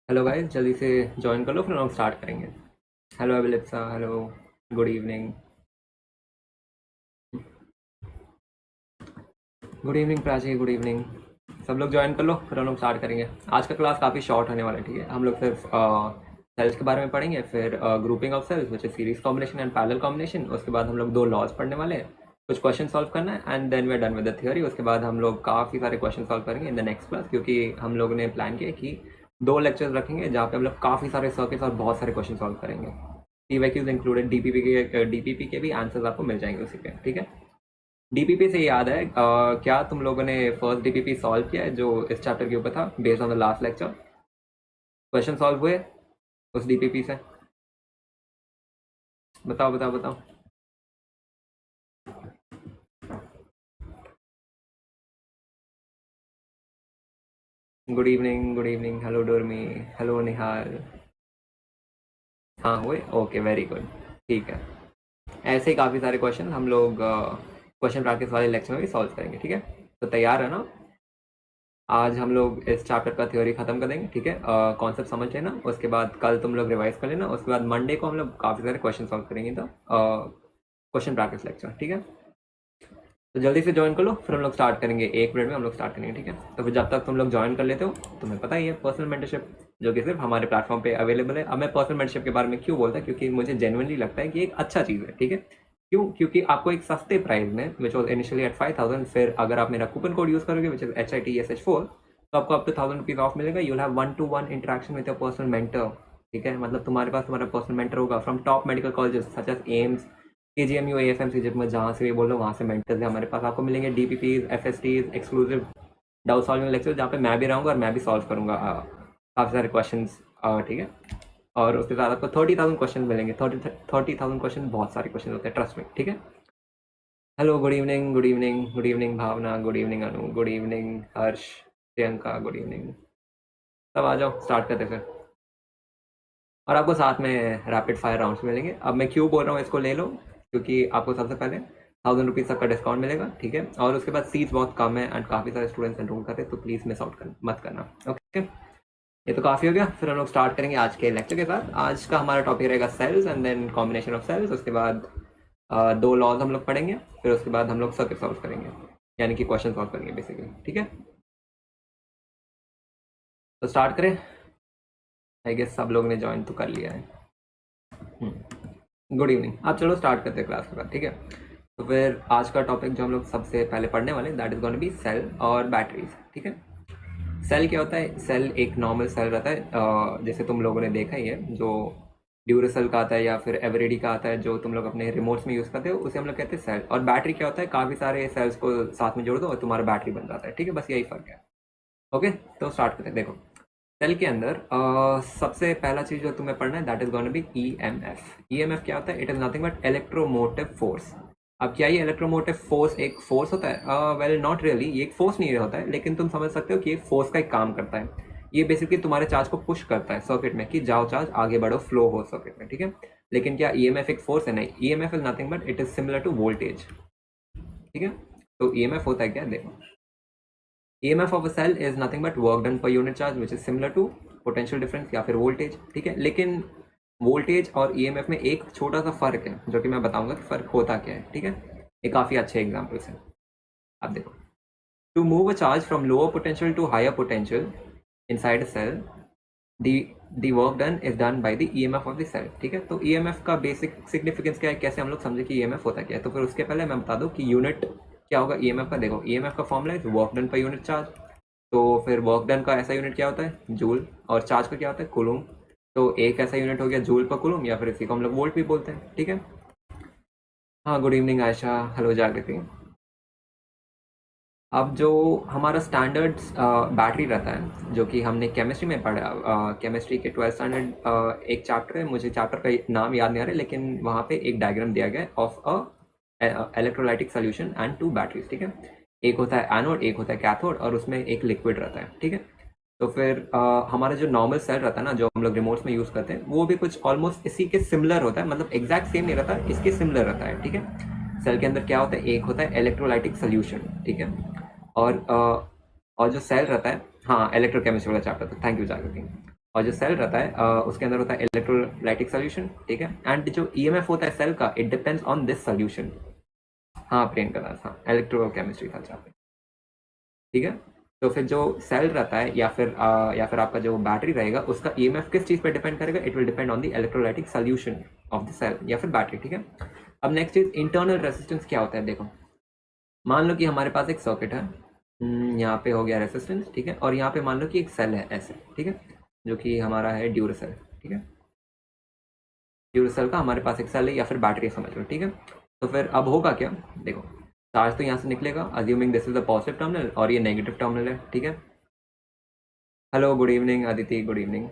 Hello guys, जल्दी से join कर लो फिर हम स्टार्ट करेंगे। Hello Abhilipsa, hello, good evening. Good evening Prachi, good evening. सब लोग ज्वाइन कर लो फिर हम लोग स्टार्ट करेंगे। आज का क्लास काफ़ी शॉर्ट होने वाला है, ठीक है। हम लोग सिर्फ सेल्स के बारे में पढ़ेंगे, फिर grouping of cells which is series combination and parallel combination. उसके बाद हम लोग 2 लॉज पढ़ने वाले हैं, कुछ क्वेश्चन सॉल्व करना है and then we are done with the theory. उसके बाद हम लोग काफ़ी सारे क्वेश्चन सॉल्व करेंगे इन द नेक्स्ट क्लास, क्योंकि हम लोग ने प्लान किया कि 2 लेक्चर्स रखेंगे जहाँ पे हम लोग काफ़ी सारे सर्किट्स और बहुत सारे क्वेश्चन सॉल्व करेंगे। पीवाईक्यूज इंक्लूडेड, डीपीपी के भी आंसर्स आपको मिल जाएंगे उसी पे, ठीक है। डीपीपी से याद है, क्या तुम लोगों ने फर्स्ट डीपीपी सॉल्व किया है जो इस चैप्टर के ऊपर था based on the last lecture? Question solve हुए उस डीपीपी से? बताओ बताओ बताओ। Good evening, good evening. Hello Dormi, hello Nihal. हाँ हुए, ओके, वेरी गुड, ठीक है। ऐसे ही काफ़ी सारे क्वेश्चन हम लोग क्वेश्चन प्रैक्टिस वाले लेक्चर में भी सॉल्व करेंगे, ठीक है। तो तैयार है ना? आज हम लोग इस चैप्टर का थ्योरी खत्म कर देंगे, ठीक है। कॉन्सेप्ट समझ लेना, उसके बाद कल तुम लोग रिवाइज कर लेना, उसके बाद मंडे को हम लोग काफ़ी सारे क्वेश्चन सॉल्व करेंगे। तो क्वेश्चन प्रैक्टिस लेक्चर, ठीक है। तो जल्दी से ज्वाइन कर लो फिर हम लोग स्टार्ट करेंगे। 1 मिनट में हम लोग स्टार्ट करेंगे, ठीक है। तो फिर जब तक तुम लोग ज्वाइन कर लेते हो, तुम्हें पता ही है पर्सनल मेंटरशिप जो कि सिर्फ हमारे प्लेटफॉर्म पे अवेलेबल है। अब मैं पर्सनल मेंटरशिप के बारे में क्यों बोलता है, क्योंकि मुझे जेन्युइनली लगता है कि एक अच्छा चीज़ है, ठीक है। क्यों? क्योंकि आपको एक सस्ते प्राइस में, विच वॉज इनिशियली एट 5,000, फिर अगर आप मेरा कूपन कोड यूज़ करोगे विच इज HITSH4, तो आपको अप टू 1,000 रुपीज़ ऑफ मिलेगा। You will have 1-to-1 interaction with your personal mentor, ठीक है। मतलब तुम्हारे पास तुम्हारा पर्सनल मेंटर होगा from top medical colleges such as AIIMS, KGMU, AFMC, जब मैं जहाँ से भी बोल रहा हूँ वहाँ से मेंटर्स है हमारे पास। आपको मिलेंगे DPPs, FSTs, exclusive doubt solving lecture जहाँ पे मैं भी रहूँगा और मैं भी सॉल्व करूँगा काफ़ी सारे क्वेश्चन, ठीक है। और उसके साथ आपको 30,000 क्वेश्चन मिलेंगे। 30,000 क्वेश्चन बहुत सारे क्वेश्चन होते हैं, ट्रस्ट में, ठीक है। Hello, good evening, good evening, good evening Bhavna, good evening Anu, good evening Harsh, Priyanka, good evening. सब आ जाओ, स्टार्ट करते फिर। और आपको साथ में रैपिड फायर राउंड्स मिलेंगे। अब मैं क्यों बोल रहा हूँ इसको ले लो, क्योंकि आपको सबसे पहले 1,000 रुपीज़ तक का डिस्काउंट मिलेगा, ठीक है। और उसके बाद सीट्स बहुत कम है एंड काफ़ी सारे स्टूडेंट्स एनरोल कर रहे हैं, तो प्लीज़ मिस आउट मत करना, ओके। ये तो काफ़ी हो गया, फिर हम लोग स्टार्ट करेंगे आज के लेक्चर के साथ। आज का हमारा टॉपिक रहेगा cells and then combination of cells. उसके बाद 2 लॉज हम लोग पढ़ेंगे, फिर उसके बाद हम लोग सर्किट सॉल्व करेंगे, यानी कि क्वेश्चन सॉल्व करेंगे बेसिकली, ठीक है। तो स्टार्ट करें। आई गेस सब लोग ने ज्वाइन तो कर लिया है। Good evening. अब चलो स्टार्ट करते हैं क्लास के बाद, ठीक है। तो फिर आज का टॉपिक जो हम लोग सबसे पहले पढ़ने वाले that is going to be cell और बैटरीज, ठीक है। सेल क्या होता है? सेल एक नॉर्मल सेल रहता है, जैसे तुम लोगों ने देखा ही है, जो ड्यूरासेल का आता है या फिर एवरेडी का आता है, जो तुम लोग अपने रिमोट्स में यूज़ करते हो, उसे हम लोग कहते हैं सेल। और बैटरी क्या होता है? काफ़ी सारे सेल्स को साथ में जोड़ दो और तुम्हारा बैटरी बन जाता है, ठीक है। बस यही फर्क है, ओके। तो स्टार्ट करते हैं। देखो, सेल के अंदर सबसे पहला चीज जो तुम्हें पढ़ना है that is going to be EMF। EMF क्या होता है? It is nothing but electromotive force. अब क्या ये इलेक्ट्रोमोटिव फोर्स एक फोर्स होता है? वेल नॉट रियली, ये एक फोर्स नहीं होता है, लेकिन तुम समझ सकते हो कि ये फोर्स का एक काम करता है। ये बेसिकली तुम्हारे चार्ज को पुश करता है सर्किट में कि जाओ चार्ज आगे बढ़ो, फ्लो हो सर्किट में, ठीक है। लेकिन क्या EMF एक फोर्स है? नहीं, EMF is nothing but it is similar to voltage, ठीक है। तो EMF होता है क्या? देखो, EMF of a cell is nothing but work done per unit charge which is similar to potential difference या फिर voltage, ठीक है। लेकिन वोल्टेज और EMF में एक छोटा सा फर्क है जो कि मैं बताऊंगा कि फर्क होता क्या है, ठीक है। ये काफ़ी अच्छे एग्जाम्पल्स हैं। अब देखो, to move a charge from lower potential to higher potential inside a cell, the work done is done by the EMF of the cell, ठीक है। तो EMF का बेसिक सिग्निफिकेंस क्या है, कैसे हम लोग समझे कि EMF होता क्या है? तो फिर उसके पहले मैं बता दूं कि यूनिट क्या होगा EMF का। देखो, EMF का फॉर्मूला है work done per unit charge. तो फिर वर्क डन का ऐसा यूनिट क्या होता है? जूल। और चार्ज का क्या होता है? कूलम। तो एक ऐसा यूनिट हो गया जूल पर कूलम, या फिर इसी को हम लोग वोल्ट भी बोलते हैं, ठीक है। हाँ, गुड इवनिंग आयशा, हेलो जागृति। अब जो हमारा स्टैंडर्ड बैटरी रहता है, जो कि हमने केमिस्ट्री में पढ़ा, केमिस्ट्री के 12th स्टैंडर्ड एक चैप्टर है, मुझे चैप्टर का नाम याद नहीं आ रहा है, लेकिन वहाँ पे एक डायग्राम दिया गया है of a electrolytic solution and 2 batteries, ठीक है। एक होता है एनोड, एक होता है कैथोड, और उसमें एक लिक्विड रहता है, ठीक है। तो फिर हमारा जो नॉर्मल सेल रहता है ना, जो हम लोग रिमोट्स में यूज़ करते हैं, वो भी कुछ ऑलमोस्ट इसी के सिमिलर होता है। मतलब एग्जैक्ट सेम नहीं रहता, इसके सिमिलर रहता है, ठीक है। सेल के अंदर क्या होता है? एक होता है इलेक्ट्रोलाइटिक सोल्यूशन, ठीक है। और जो सेल रहता है, हाँ, इलेक्ट्रोकेमिस्ट्री वाला चैप्टर, तो थैंक यू जागृति। और जो सेल रहता है उसके अंदर होता है इलेक्ट्रोलाइटिक सोल्यूशन, ठीक है। एंड जो ईएमएफ होता है सेल का, it depends on this solution. हाँ प्रियंका दास, हाँ इलेक्ट्रोकेमिस्ट्री था जहाँ पे, ठीक है। तो फिर जो सेल रहता है या फिर आपका जो बैटरी रहेगा, उसका ईएमएफ किस चीज़ पे डिपेंड करेगा? It will depend on the electrolytic solution of the cell या फिर बैटरी, ठीक है। अब नेक्स्ट चीज इंटरनल रेसिस्टेंस क्या होता है, देखो मान लो कि हमारे पास एक सर्किट है, यहाँ पे हो गया रेसिस्टेंस, ठीक है, और यहाँ पे मान लो कि एक सेल है ऐसे, ठीक है, जो कि हमारा है ड्यूरासेल, ठीक है। ड्यूरासेल का हमारे पास एक सेल है या फिर बैटरी समझ लो, ठीक है। तो फिर अब होगा क्या, देखो चार्ज तो यहाँ से निकलेगा, assuming this is the positive terminal और ये नेगेटिव टर्मिनल है, ठीक है। Hello good evening Aditi, good evening.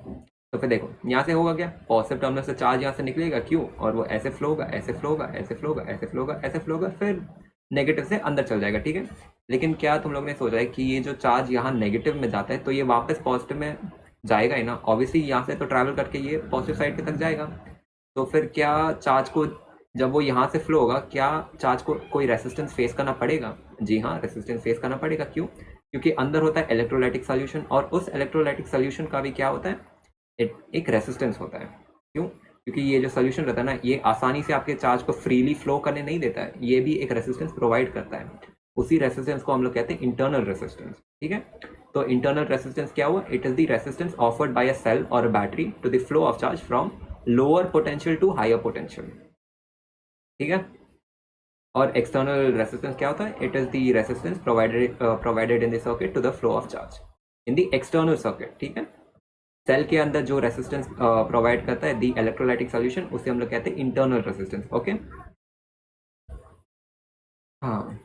तो फिर देखो यहाँ से होगा क्या, पॉजिटिव टर्मिनल से चार्ज यहाँ से निकलेगा क्यों, और वो ऐसे फ्लो होगा, ऐसे फ्लो होगा, ऐसे फ्लो होगा, ऐसे फ्लो होगा, ऐसे फ्लो होगा, फिर नेगेटिव से अंदर चल जाएगा, ठीक है। लेकिन क्या तुम लोग ने सोचा है कि ये जो चार्ज यहाँ नेगेटिव में जाता है तो ये वापस पॉजिटिव में जाएगा ही ना, ऑब्वियसली यहाँ से तो ट्रैवल करके ये पॉजिटिव साइड के तक जाएगा। तो फिर क्या चार्ज को, जब वो यहाँ से फ्लो होगा, क्या चार्ज को कोई रेसिस्टेंस फेस करना पड़ेगा? जी हाँ, रेसिस्टेंस फेस करना पड़ेगा, क्यों? क्योंकि अंदर होता है इलेक्ट्रोलाइटिक सोल्यूशन, और उस इलेक्ट्रोलाइटिक सोल्यूशन का भी क्या होता है, एक रेसिस्टेंस होता है। क्यों? क्योंकि ये जो सोल्यूशन रहता है ना, ये आसानी से आपके चार्ज को फ्रीली फ्लो करने नहीं देता है, ये भी एक रेसिस्टेंस प्रोवाइड करता है। उसी रेसिस्टेंस को हम लोग कहते हैं इंटरनल रेसिस्टेंस, ठीक है। तो इंटरनल रेसिस्टेंस क्या हुआ, it is the resistance offered by a cell और a battery to the flow of charge from lower potential to higher potential, ठीक है। और एक्सटर्नल रेसिस्टेंस क्या होता है, it is the resistance provided in the circuit to the flow of charge in the external circuit, ठीक है। Cell के अंदर जो रेसिस्टेंस प्रोवाइड करता है दी इलेक्ट्रोलाइटिक सोल्यूशन, उसे हम लोग कहते हैं इंटरनल रेसिस्टेंस, ओके। हाँ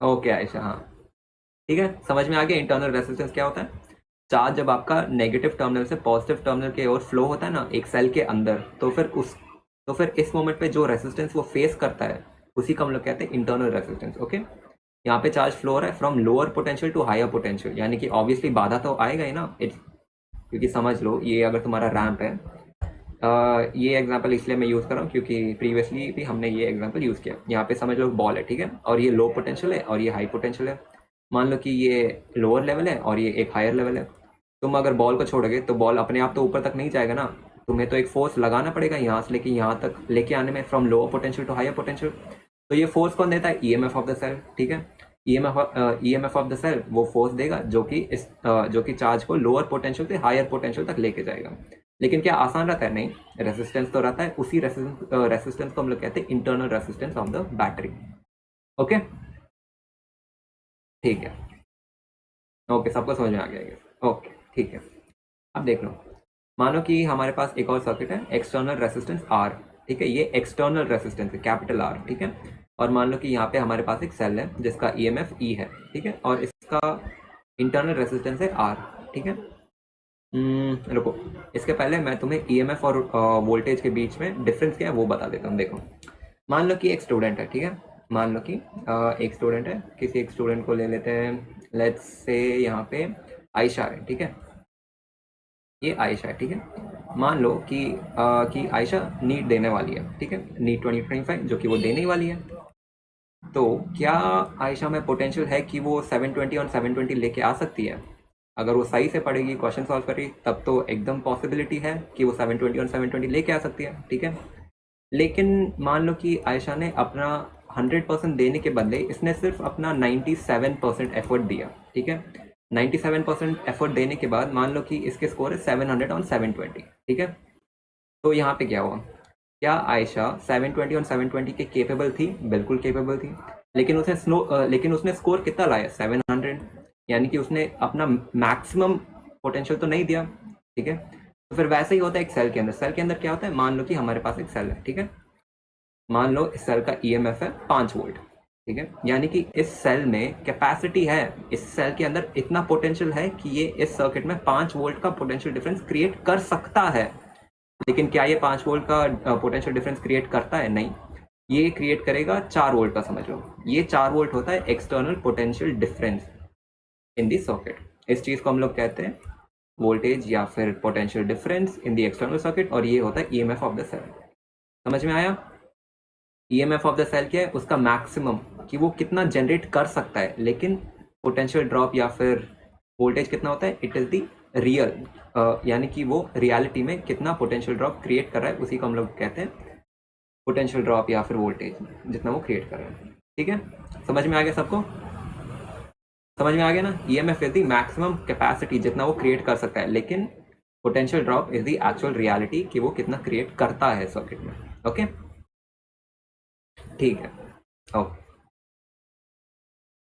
ओके आयशा, हाँ ठीक है, समझ में आ गया इंटरनल रेसिस्टेंस क्या होता है। चार्ज जब आपका नेगेटिव टर्मिनल से पॉजिटिव टर्मिनल के ओर फ्लो होता है ना एक सेल के अंदर, तो फिर इस मोमेंट पे जो रेसिस्टेंस वो फेस करता है, उसी को हम लोग कहते हैं इंटरनल रेसिस्टेंस, ओके। यहाँ पे चार्ज फ्लो हो रहा है from lower potential to higher potential, यानी कि ऑब्वियसली बाधा तो आएगा ही ना, क्योंकि समझ लो ये अगर तुम्हारा रैंप है, ये एग्जांपल इसलिए मैं यूज़ कर रहा हूँ क्योंकि प्रीवियसली भी हमने ये एग्जांपल यूज़ किया। यहाँ पे समझ लो बॉल है, ठीक है, और ये लो पोटेंशियल है और ये हाई पोटेंशियल है। मान लो कि ये लोअर लेवल है और ये एक हायर लेवल है। तुम अगर बॉल को छोड़ोगे तो बॉल अपने आप तो ऊपर तक नहीं जाएगा ना, तुम्हें तो एक फोर्स लगाना पड़ेगा यहाँ से लेके यहाँ तक लेके आने में, from lower potential to higher potential. तो ये फोर्स कौन देता है, ईएमएफ ऑफ द सेल, ठीक है। ईएमएफ ऑफ द सेल वो फोर्स देगा जो कि चार्ज को लोअर पोटेंशियल से हायर पोटेंशियल तक लेके जाएगा। लेकिन क्या आसान रहता है? नहीं, रेसिस्टेंस तो रहता है, उसी रेसिस्टेंस को हम लोग कहते हैं internal resistance of the battery, okay ठीक है। ओके सबको समझ में आ गया, ओके ठीक है। अब देख लो, मानो कि हमारे पास एक और सर्किट है, एक्सटर्नल रेसिस्टेंस आर, ठीक है, ये एक्सटर्नल रेसिस्टेंस है कैपिटल आर, ठीक है। और मान लो कि यहाँ पे हमारे पास एक सेल है जिसका ईएमएफ ई है, ठीक है, और इसका इंटरनल रेसिस्टेंस है आर, ठीक है। रुको, इसके पहले मैं तुम्हें ईएमएफ और वोल्टेज के बीच में डिफरेंस क्या है वो बता देता हूँ। देखो, मान लो कि एक स्टूडेंट है, ठीक है, मान लो कि एक स्टूडेंट है, किसी एक स्टूडेंट को ले लेते हैं, लेट्स से यहाँ पे आयशा है, ठीक है, ये आयशा है, ठीक है। मान लो कि आयशा नीट देने वाली है, ठीक है, नीट 2025 जो कि वो देने ही वाली है। तो क्या आयशा में पोटेंशियल है कि वो 720 और 720 लेके आ सकती है? अगर वो सही से पढ़ेगी, क्वेश्चन सॉल्व करेगी, तब तो एकदम पॉसिबिलिटी है कि वो 720 और 720 लेके आ सकती है, ठीक है। लेकिन मान लो कि आयशा ने अपना 100% देने के बदले इसने सिर्फ अपना 97% एफर्ट दिया, ठीक है। 97% एफर्ट देने के बाद मान लो कि इसके स्कोर है 700 ऑन 720, ठीक है। तो यहाँ पे क्या हुआ, क्या आयशा 720 और 720 के केपेबल थी? बिल्कुल केपेबल थी, लेकिन उसने स्कोर कितना लाया? 700, यानी कि उसने अपना मैक्सिमम पोटेंशियल तो नहीं दिया, ठीक है। तो फिर वैसे ही होता है एक सेल के अंदर क्या होता है, मान लो कि हमारे पास एक सेल है, ठीक है, मान लो इस सेल का ईएमएफ है 5 वोल्ट, ठीक है, यानी कि इस सेल में कैपेसिटी है, इस सेल के अंदर इतना पोटेंशियल है कि ये इस सर्किट में 5 वोल्ट का पोटेंशियल डिफरेंस क्रिएट कर सकता है। लेकिन क्या ये 5 वोल्ट का पोटेंशियल डिफरेंस क्रिएट करता है? नहीं, ये क्रिएट करेगा 4 वोल्ट का, समझ लो ये 4 वोल्ट होता है external potential difference in the circuit. इस चीज को हम लोग कहते हैं वोल्टेज या फिर potential difference in the external circuit, और ये होता है ईएमएफ ऑफ द सेल। समझ में आया? ईएमएफ ऑफ द सेल क्या है, उसका मैक्सिमम कि वो कितना जनरेट कर सकता है, लेकिन पोटेंशियल ड्रॉप या फिर वोल्टेज कितना होता है, इट इज द रियल यानी कि वो रियलिटी में कितना पोटेंशियल ड्रॉप क्रिएट कर रहा है, उसी को हम लोग कहते हैं पोटेंशियल ड्रॉप या फिर वोल्टेज, जितना वो क्रिएट कर रहा है। ठीक है, समझ में आ गया सबको? समझ में आ गया ना? EMF is the maximum capacity जितना वो क्रिएट कर सकता है, लेकिन potential drop is the actual reality कि वो कितना क्रिएट करता है सर्किट में। ओके, ठीक है, ओके,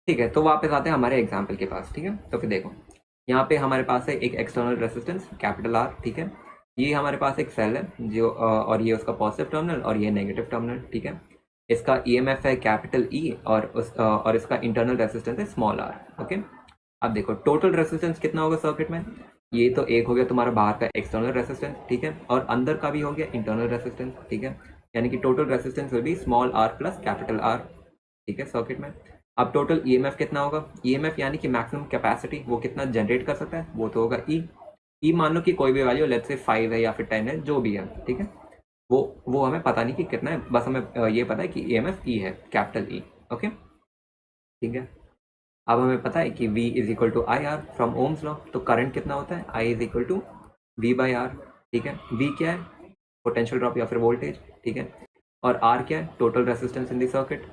ठीक है। तो वापस आते हैं हमारे एग्जाम्पल के पास। ठीक है, तो फिर देखो यहाँ पे हमारे पास है एक एक्सटर्नल रेसिस्टेंस कैपिटल आर। ठीक है, ये हमारे पास एक सेल है जो और ये उसका पॉजिटिव टर्मिनल और ये नेगेटिव टर्मिनल। ठीक है, इसका ईएमएफ है कैपिटल ई और इसका इंटरनल रेसिस्टेंस है स्मॉल आर। ओके, अब देखो टोटल रेसिस्टेंस कितना होगा सर्किट में? ये तो एक हो गया तुम्हारा बाहर का एक्सटर्नल रेसिस्टेंस, ठीक है, और अंदर का भी हो गया इंटरनल रेसिस्टेंस। ठीक है, यानी कि total resistance will be small R plus capital R. ठीक है, सर्किट में अब टोटल ईएमएफ कितना होगा? ईएमएफ यानी कि मैक्सिमम कैपेसिटी, वो कितना जनरेट कर सकता है, वो तो होगा ई मान लो कि कोई भी वैल्यू, लेट्स से 5 है या फिर 10 है, जो भी है। ठीक है, वो हमें पता नहीं कि कितना है, बस हमें ये पता है कि ईएमएफ ई है, कैपिटल ई। ओके, ठीक है, अब हमें पता है कि V is equal to I R from Ohm's law. तो करंट कितना होता है? I is equal to V by R. ठीक है, V क्या है? पोटेंशियल ड्रॉप या फिर वोल्टेज। ठीक है, और R क्या है? Total resistance in the circuit.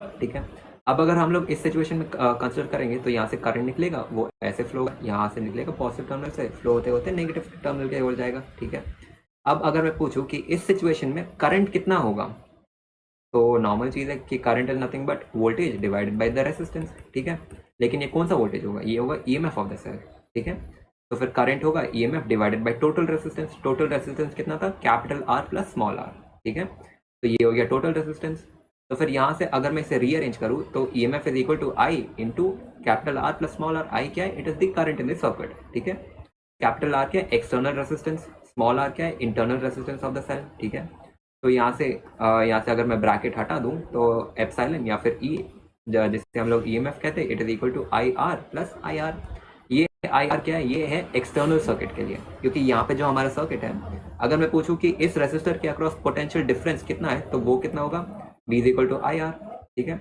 ठीक है, अब अगर हम लोग इस सिचुएशन में कंसिडर करेंगे तो यहाँ से करंट निकलेगा, वो ऐसे फ्लो होगा, यहाँ से निकलेगा पॉजिटिव टर्मिनल से, फ्लो होते होते नेगेटिव टर्मिनल के हो जाएगा। ठीक है, अब अगर मैं पूछूं कि इस सिचुएशन में करंट कितना होगा, तो नॉर्मल चीज़ है कि current is nothing but voltage divided by the resistance. ठीक है, लेकिन ये कौन सा वोल्टेज होगा? ये होगा ईएमएफ ऑफ द सेल। ठीक है, तो फिर करंट होगा EMF divided by total resistance. Total resistance कितना था? Capital R plus small R. ठीक है, तो ये हो गया टोटल रेसिस्टेंस। तो फिर यहाँ से अगर मैं इसे रीअरेंज करूँ तो EMF is equal to I into capital R plus small r. I क्या है? It is the current in the circuit. ठीक है, कैपिटल आर क्या है? एक्सटर्नल रेसिस्टेंस, स्मॉल आर क्या है? Internal resistance of the cell. ठीक है, तो यहाँ से अगर मैं ब्रैकेट हटा दूँ तो एप्सिलॉन या फिर ई, जिससे हम लोग ईएमएफ कहते हैं, it is equal to I R plus I R. ये आई आर क्या है? ये है एक्सटर्नल सर्किट के लिए, क्योंकि यहाँ पे जो हमारा सर्किट है, अगर मैं पूछूं कि इस रेसिस्टर के अक्रॉस पोटेंशियल डिफरेंस कितना है, तो वो कितना होगा? V is equal to I R. ठीक है,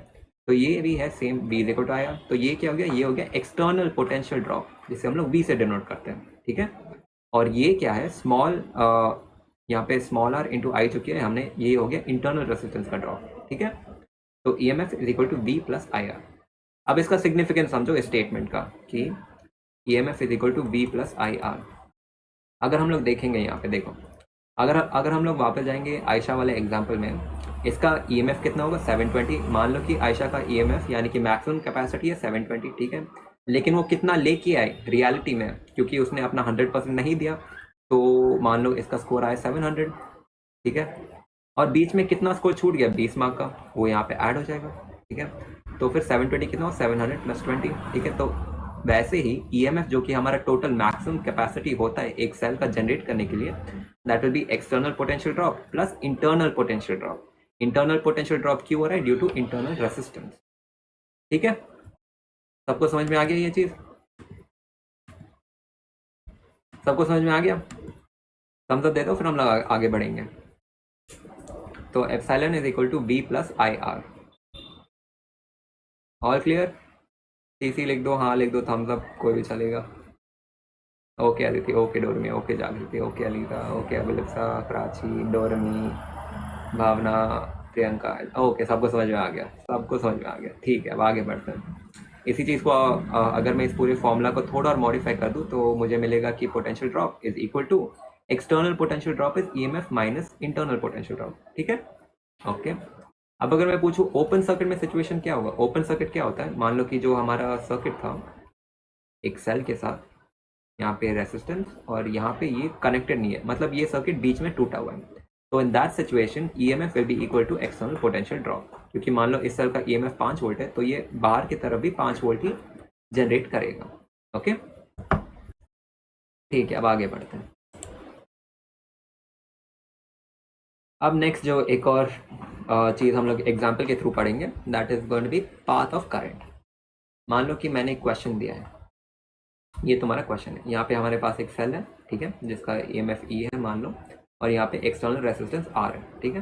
तो ये भी है same, V is equal to I R. तो ये क्या हो गया? ये हो गया एक्सटर्नल पोटेंशियल ड्रॉप, जिसे हम लोग बी से डिनोट करते हैं। ठीक है, और ये क्या है? स्मॉल, यहाँ पे स्मॉल आर इंटू आई चुकी है हमने, ये हो गया इंटरनल रेसिस्टेंस का ड्रॉप। ठीक है, तो E M F is equal to V plus I R. अब इसका सिग्निफिकेंस समझो इस स्टेटमेंट का कि E M F is equal to V plus I R. अगर हम लोग देखेंगे यहाँ पे, देखो अगर हम लोग वापस जाएंगे आयशा वाले एग्जाम्पल में, इसका ई एम एफ कितना होगा? 720। मान लो कि आयशा का ई एम एफ यानी कि मैक्सिमम कैपेसिटी है 720। ठीक है, लेकिन वो कितना लेके आए रियलिटी में, क्योंकि उसने अपना 100% नहीं दिया, तो मान लो इसका स्कोर आया 700। ठीक है, और बीच में कितना स्कोर छूट गया? 20 मार्क का, वो यहाँ पे ऐड हो जाएगा। ठीक है, तो फिर 720 कितना हो? 700 प्लस 20। ठीक है, तो वैसे ही ईएमएफ जो कि हमारा टोटल मैक्सिमम कैपेसिटी होता है एक सेल का जनरेट करने के लिए, that will be external potential drop plus internal potential drop. Internal potential drop क्यों हो रहा है? Due to internal resistance. ठीक है, सबको समझ में आ गया ये चीज? सबको समझ में आ गया? थम्स अप दे दो, फिर हम लोग आगे बढ़ेंगे। तो epsilon is equal to V plus I R. All clear? CC लिख दो, हाँ लिख दो, थम्स अप, कोई भी चलेगा। Okay Aditi, okay Dormi, okay Jagriti, okay Alita, okay Abhilipsa, Prachi, Dormi, Bhavna, Priyanka. Okay, सबको समझ में आ गया, सबको समझ में आ गया। ठीक है, अब आगे बढ़ते हैं। इसी चीज़ को अगर मैं इस पूरे फॉर्मूला को थोड़ा और मॉडिफाई कर दूँ तो मुझे मिलेगा कि potential drop is equal to external potential drop is EMF minus internal potential drop. ठीक है, ओके। अब अगर मैं पूछूं ओपन सर्किट में सिचुएशन क्या होगा? ओपन सर्किट क्या होता है? मान लो कि जो हमारा सर्किट था एक सेल के साथ, यहाँ पे रेसिस्टेंस और यहाँ पे ये कनेक्टेड नहीं है, मतलब ये सर्किट बीच में टूटा हुआ है। तो in that situation EMF will be equal to external potential drop, क्योंकि मान लो इस सेल का ईएमएफ 5 वोल्ट है, तो ये बाहर की तरफ भी 5 वोल्ट ही जनरेट करेगा। ओके, ठीक है, अब आगे बढ़ते हैं। अब नेक्स्ट जो एक और चीज़ हम लोग एग्जाम्पल के थ्रू पढ़ेंगे, that is going to be path of current. मान लो कि मैंने एक क्वेश्चन दिया है, ये तुम्हारा क्वेश्चन है, यहाँ पे हमारे पास एक सेल है, ठीक है, जिसका ईएमएफ ई है मान लो, और यहाँ पे एक्सटर्नल रेसिस्टेंस आर है। ठीक है,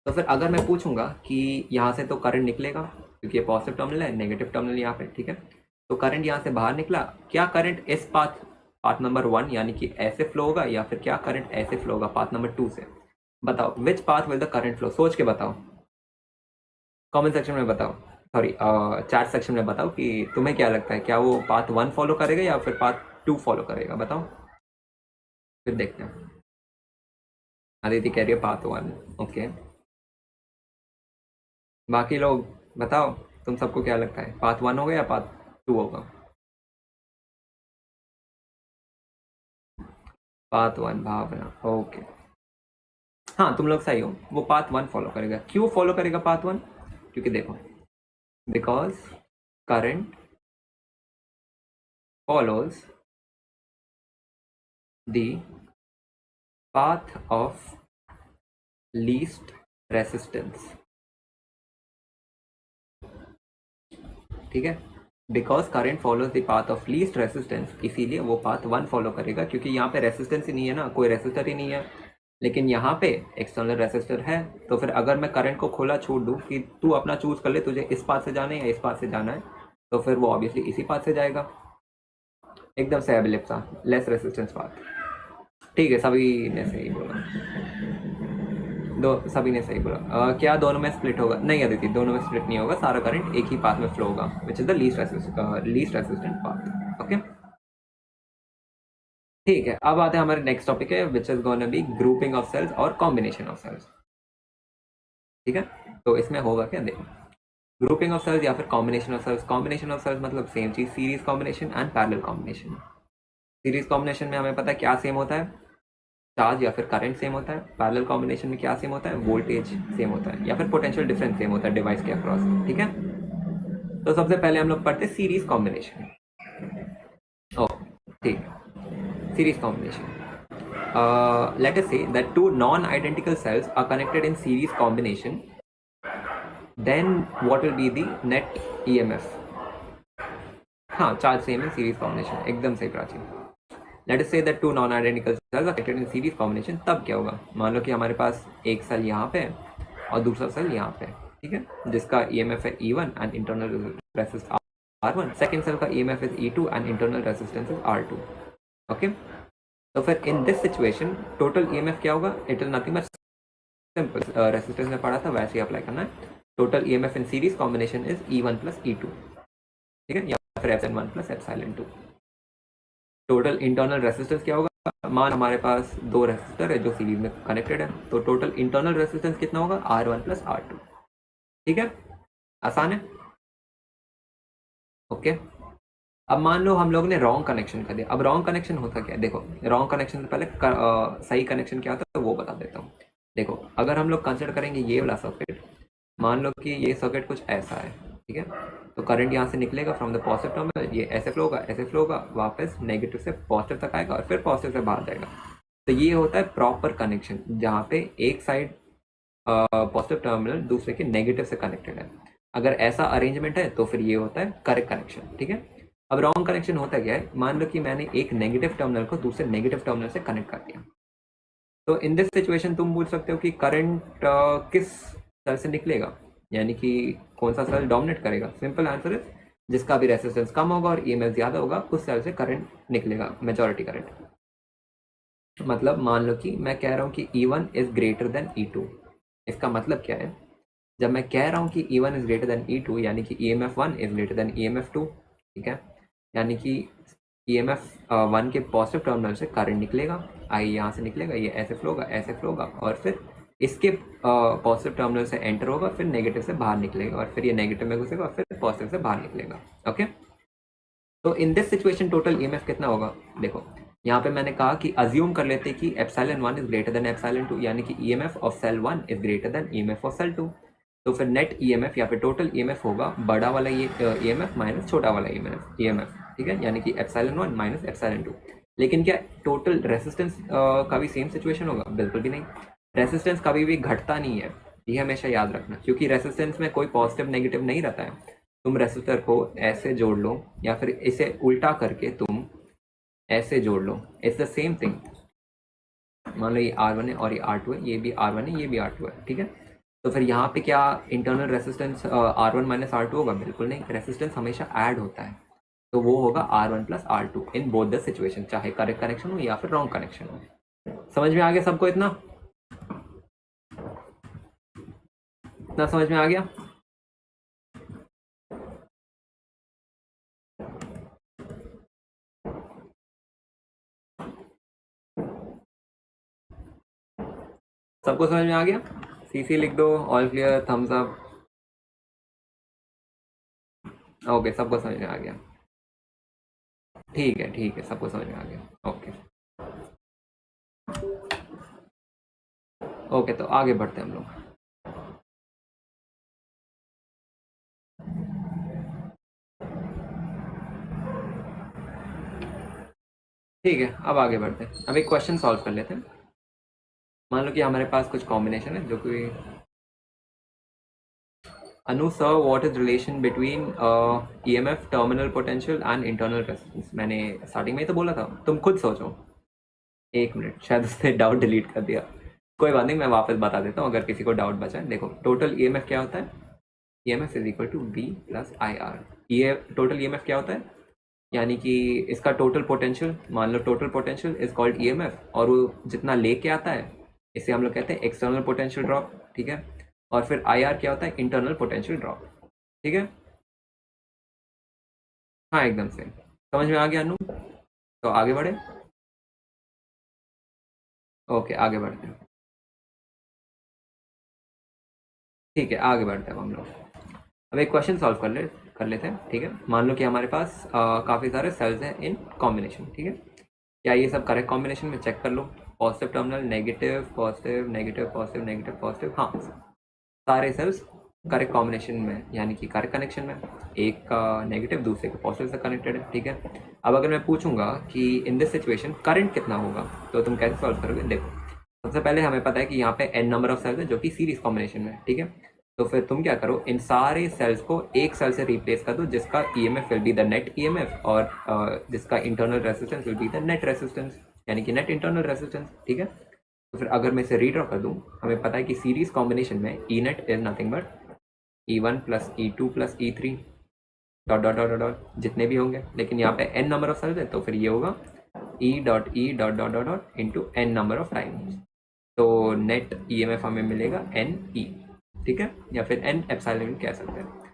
तो फिर अगर मैं पूछूंगा कि यहाँ से तो करंट निकलेगा, क्योंकि ये पॉजिटिव टर्मिनल है, नेगेटिव टर्मिनल यहाँ पे। ठीक है, तो करंट यहाँ से बाहर निकला, क्या करंट इस पाथ पाथ नंबर 1 यानी कि ऐसे फ्लो होगा या फिर क्या करंट ऐसे फ्लो होगा पाथ नंबर 2 से? बताओ विच path will the current flow, सोच के बताओ, कमेंट सेक्शन में बताओ, सॉरी चैट सेक्शन में बताओ कि तुम्हें क्या लगता है, क्या वो पाथ 1 फॉलो करेगा या फिर पाथ 2 फॉलो करेगा, बताओ, फिर देखते हैं। अदिति कह रही है पाथ 1, ओके, बाकी लोग बताओ तुम सबको क्या लगता है, पाथ 1 होगा या पाथ 2 होगा? पाथ 1 भावना, ओके, हाँ तुम लोग सही हो, वो पाथ 1 फॉलो करेगा। क्यों फॉलो करेगा पाथ 1? क्योंकि देखो, because current follows the path of least resistance, ठीक है, because current follows the path of least resistance, इसीलिए वो पाथ 1 फॉलो करेगा, क्योंकि यहाँ पे रेसिस्टेंस ही नहीं है ना, कोई रेसिस्टर ही नहीं है, लेकिन यहाँ पे एक्सटर्नल रेसिस्टर है। तो फिर अगर मैं करंट को खुला छोड़ दूँ कि तू अपना चूज कर ले, तुझे इस पाथ से जाना है या इस पाथ से जाना है, तो फिर वो ऑब्वियसली इसी पाथ से जाएगा, एकदम से एबिलिप सा लेस रेसिस्टेंस पाथ। ठीक है, सभी ने सही बोला, सभी ने सही बोला। क्या दोनों में स्प्लिट होगा? नहीं अदिति, दोनों में स्प्लिट नहीं होगा, सारा करंट एक ही पाथ में फ्लो होगा, which is the least resistant path. Okay, ठीक है, अब आते हैं हमारे नेक्स्ट टॉपिक है, which is gonna be grouping of cells और कॉम्बिनेशन ऑफ सेल्स। ठीक है, तो इसमें होगा क्या, देखो, ग्रुपिंग ऑफ सेल्स या फिर combination of cells. Combination of cells मतलब सेम चीज, series combination and parallel combination. Series combination में हमें पता है क्या सेम होता है, चार्ज या फिर करंट सेम होता है। पैरेलल कॉम्बिनेशन में क्या सेम होता है, वोल्टेज सेम होता है या फिर पोटेंशियल डिफरेंस सेम होता है डिवाइस के अक्रॉस। ठीक है, तो सबसे पहले हम लोग पढ़ते हैं सीरीज कॉम्बिनेशन। ओ ठीक है, series combination, let us say that two non-identical cells are connected in series combination, then what will be the net EMF? हाँ, चार्ज सेम है, सीरीज कॉम्बिनेशन, एकदम सही प्राचीन। Let us say that two non identical cells are connected in series combination, तब क्या होगा, मान लो कि हमारे पास एक सेल यहाँ पे और दूसरा सेल यहाँ पे, ठीक है, जिसका ईएमएफ है E1 and internal resistance R1, second cell का EMF is E2 and internal resistance is R2। Okay, तो फिर in this situation total EMF क्या होगा, it is nothing but simple, resistance में पढ़ा था वैसे ही अप्लाई करना है। Total EMF in series combination is E1 plus E2, ठीक है, या फिर epsilon 1 plus epsilon 2। Total internal resistance क्या होगा, मान हमारे पास दो रेसिस्टर है जो सीरीज में कनेक्टेड है, तो टोटल इंटरनल रेसिस्टेंस कितना होगा, R1 प्लस R2। ठीक है, आसान है। ओके, अब मान लो हम लोग ने रॉन्ग कनेक्शन कर दिया। अब रॉन्ग कनेक्शन होता क्या है, देखो, रॉन्ग कनेक्शन से पहले सही कनेक्शन क्या होता है वो बता देता हूँ। देखो, अगर हम लोग कंसिडर करेंगे ये वाला सर्किट, मान लो कि ये सर्किट कुछ ऐसा है, ठीक है, तो करंट यहाँ से निकलेगा फ्रॉम द पॉजिटिव टर्मिनल, ये ऐसे फ्लो होगा, ऐसे फ्लो होगा, वापस नेगेटिव से पॉजिटिव तक आएगा और फिर पॉजिटिव से बाहर जाएगा। तो ये होता है प्रॉपर कनेक्शन, जहाँ पे एक साइड पॉजिटिव टर्मिनल दूसरे के नेगेटिव से कनेक्टेड है। अगर ऐसा अरेंजमेंट है तो फिर ये होता है करेक्ट कनेक्शन। ठीक है, अब रॉन्ग कनेक्शन होता क्या है, मान लो कि मैंने एक नेगेटिव टर्मिनल को दूसरे नेगेटिव टर्मिनल से कनेक्ट कर दिया, तो इन दिस सिचुएशन तुम पूछ सकते हो कि करंट किस सेल से निकलेगा, यानी कि कौन सा सेल डोमिनेट करेगा। सिंपल आंसर है, जिसका भी रेसिस्टेंस कम होगा और ईएमएफ ज्यादा होगा उस सेल से करंट निकलेगा, मेजॉरिटी करंट। मतलब मान लो कि मैं कह रहा हूँ कि E1 is greater then E2, इसका मतलब क्या है, जब मैं कह रहा हूँ कि E1 is greater then E2 यानी कि EMF 1 is greater then EMF 2, ठीक है, यानी कि EMF 1 के पॉजिटिव टर्मिनल से करंट निकलेगा, आई यहाँ से निकलेगा, ये ऐसे फ्लो होगा, ऐसे फ्लो होगा, और फिर इसके पॉजिटिव टर्मिनल से एंटर होगा, फिर नेगेटिव से बाहर निकलेगा, और फिर ये नेगेटिव में घुसेगा और फिर पॉजिटिव से बाहर निकलेगा। ओके, तो इन दिस सिचुएशन टोटल ईएमएफ कितना होगा, देखो यहाँ पे मैंने कहा कि अज्यूम कर लेते कि epsilon 1 is greater than epsilon 2, यानी कि EMF of cell 1 is greater than EMF of cell 2, तो फिर नेट ईएमएफ या फिर टोटल ईएमएफ होगा बड़ा वाला ये ईएमएफ माइनस छोटा वाला ईएमएफ, ठीक है, यानी कि एप्सिलॉन 1 माइनस एप्सिलॉन 2। लेकिन क्या टोटल रेसिस्टेंस का भी सेम सिचुएशन होगा, बिल्कुल भी नहीं, रेसिस्टेंस कभी भी घटता नहीं है, ये हमेशा याद रखना, क्योंकि रेसिस्टेंस में कोई पॉजिटिव नेगेटिव नहीं रहता है। तुम रेसिस्टर को ऐसे जोड़ लो या फिर इसे उल्टा करके तुम ऐसे जोड़ लो, इट्स द सेम थिंग। मान लो ये R1 है और ये R2 है, ये भी R1 है, ये भी R2 है, ठीक है, तो फिर यहाँ पे क्या internal resistance R1 minus R2 होगा, बिल्कुल नहीं, रेसिस्टेंस हमेशा ऐड होता है। तो वो होगा R1 plus R2 in both the situation, चाहे करेक्ट कनेक्शन हो या फिर रॉन्ग कनेक्शन हो। समझ में आ गया सबको? इतना समझ में आ गया? सबको समझ में आ गया? CC लिख दो, all clear, thumbs up. Okay, सबको समझ में आ गया। ठीक है, सबको समझ में आ गया। ओके, तो आगे बढ़ते हैं हम लोग। ठीक है, अब आगे बढ़ते हैं। अब एक क्वेश्चन सॉल्व कर लेते हैं। मान लो कि हमारे पास कुछ कॉम्बिनेशन है जो कि Anu sir, what is relation between EMF terminal potential and internal resistance? मैंने स्टार्टिंग में ही तो बोला था, तुम खुद सोचो। एक मिनट, शायद उसने डाउट डिलीट कर दिया। कोई बात नहीं, मैं वापस बता देता हूँ अगर किसी को डाउट बचा है। देखो, टोटल EMF क्या होता है? EMF is equal to V plus IR। ये टोटल EMF क्या होता है? यानी कि इसका टोटल पोटेंशियल, मान लो total potential is called EMF, और वो जितना लेके आता है इसे हम लोग कहते हैं एक्सटर्नल पोटेंशियल ड्रॉप, ठीक है। और फिर IR क्या होता है? इंटरनल पोटेंशियल ड्रॉप, ठीक है। हाँ, एकदम से समझ में आ गया अनु? तो आगे बढ़े। ओके, आगे बढ़ते हैं। ठीक है, आगे बढ़ते हैं हम लोग। अब एक क्वेश्चन सॉल्व कर लेते हैं, ठीक है। मान लो कि हमारे पास काफ़ी सारे सेल्स हैं इन कॉम्बिनेशन, ठीक है। क्या ये सब करेक्ट कॉम्बिनेशन में? चेक कर लो। Positive terminal, negative positive, negative positive, negative positive, हाँ, सारे सेल्स करेक्ट कॉम्बिनेशन में, यानी कि करेक्ट कनेक्शन में। एक का नेगेटिव दूसरे के पॉजिटिव से कनेक्टेड है, ठीक है। अब अगर मैं पूछूंगा कि इन दिस सिचुएशन करंट कितना होगा, तो तुम कैसे सॉल्व करोगे? देखो, सबसे पहले हमें पता है कि यहाँ पे n नंबर ऑफ सेल्स है जो कि सीरीज कॉम्बिनेशन में है, ठीक है। तो फिर तुम क्या करो, इन सारे सेल्स को एक सेल से रिप्लेस कर दो जिसका EMF will be the net EMF, और जिसका internal resistance will be the net resistance, यानी कि नेट इंटरनल रेसिस्टेंस, ठीक है। तो फिर अगर मैं इसे रीड्रॉ कर दूं, हमें पता है कि सीरीज कॉम्बिनेशन में E net is nothing but E1 plus E2 plus E3 dot dot dot dot जितने भी होंगे, लेकिन यहाँ पे n नंबर ऑफ सेल्स है, तो फिर ये होगा E dot dot dot dot into n number of times. तो नेट EMF हमें मिलेगा NE, ठीक है, या फिर N एप्सिलॉन कह सकते हैं।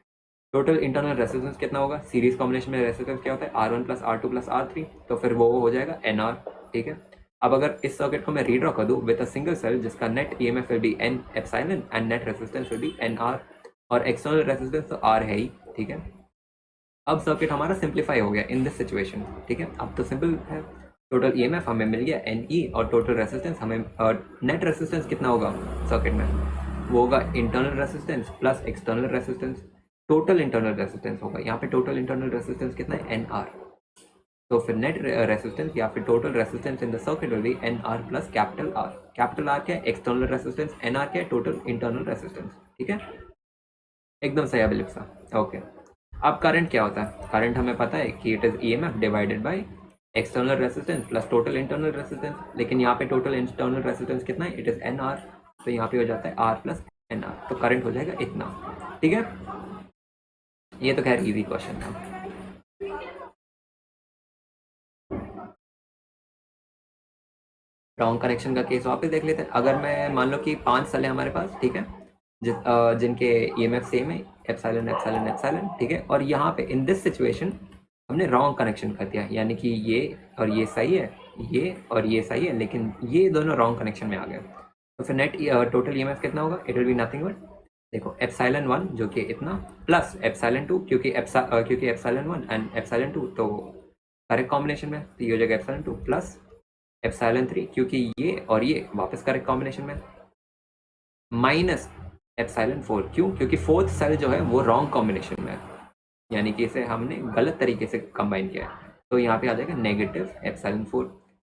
टोटल इंटरनल रेसिस्टेंस कितना होगा? सीरीज कॉम्बिनेशन में रेसिस्टेंस क्या होता है? R1 plus R2 plus R3, तो फिर वो हो जाएगा NR, ठीक है। अब अगर इस सर्किट को मैं रीड्रॉ कर दूं विद अ सिंगल सेल जिसका net EMF will B N epsilon and net resistance will B NR, और एक्सटर्नल रेसिस्टेंस तो R है ही, ठीक है। अब सर्किट हमारा सिंप्लीफाई हो गया इन दिस सिचुएशन, ठीक है। अब तो सिंपल है, टोटल EMF हमें मिल गया NE, और टोटल रेसिस्टेंस हमें, नेट रेसिस्टेंस कितना होगा सर्किट में? वो होगा internal resistance plus external resistance, total internal resistance होगा। यहाँ पे टोटल इंटरनल रेसिस्टेंस कितना है? NR। तो फिर नेट रेसिस्टेंस या फिर total resistance in the circuit will B NR plus capital R। Capital R क्या है? एक्सटर्नल रेसिस्टेंस, NR क्या है? टोटल इंटरनल रेसिस्टेंस, ठीक है। एकदम सही अभिलिप्सा, ओके। अब करंट क्या होता है? करंट हमें पता है कि it is EMF divided by external resistance plus total internal resistance, लेकिन यहाँ पे टोटल इंटरनल रेसिस्टेंस कितना है? इट इज NR, तो यहाँ पे हो जाता है R प्लस NR, तो करंट हो जाएगा इतना, ठीक है। ये तो खैर इजी क्वेश्चन था। रॉन्ग कनेक्शन का केस वापस देख लेते हैं। अगर मैं मान लो कि 5 सेल है हमारे पास, ठीक है, जिनके EMF सेम है, एप्सिलॉन एप्सिलॉन एप्सिलॉन, ठीक है। और यहाँ पे इन दिस सिचुएशन हमने रॉन्ग कनेक्शन कर दिया, यानी कि ये और ये सही है, ये और ये सही है, लेकिन ये दोनों रॉन्ग कनेक्शन में आ गए। तो फिर नेट टोटल EMF कितना होगा? It will be nothing but, देखो, एप्सिलॉन 1 जो कि इतना प्लस एप्सिलॉन 2, क्योंकि एप्सिलॉन 1 एंड एप्सिलॉन 2 तो करेक्ट कॉम्बिनेशन में, तो ये हो जाएगा एप्सिलॉन 2 प्लस एप्सिलॉन 3, क्योंकि ये और ये वापस करेक्ट कॉम्बिनेशन में, माइनस एप्सिलॉन 4, क्यों? क्योंकि फोर्थ सेल जो है वो रॉन्ग कॉम्बिनेशन में है, यानी कि इसे हमने गलत तरीके से कंबाइन किया है, तो यहाँ पे आ जाएगा नेगेटिव एप्सिलॉन 4।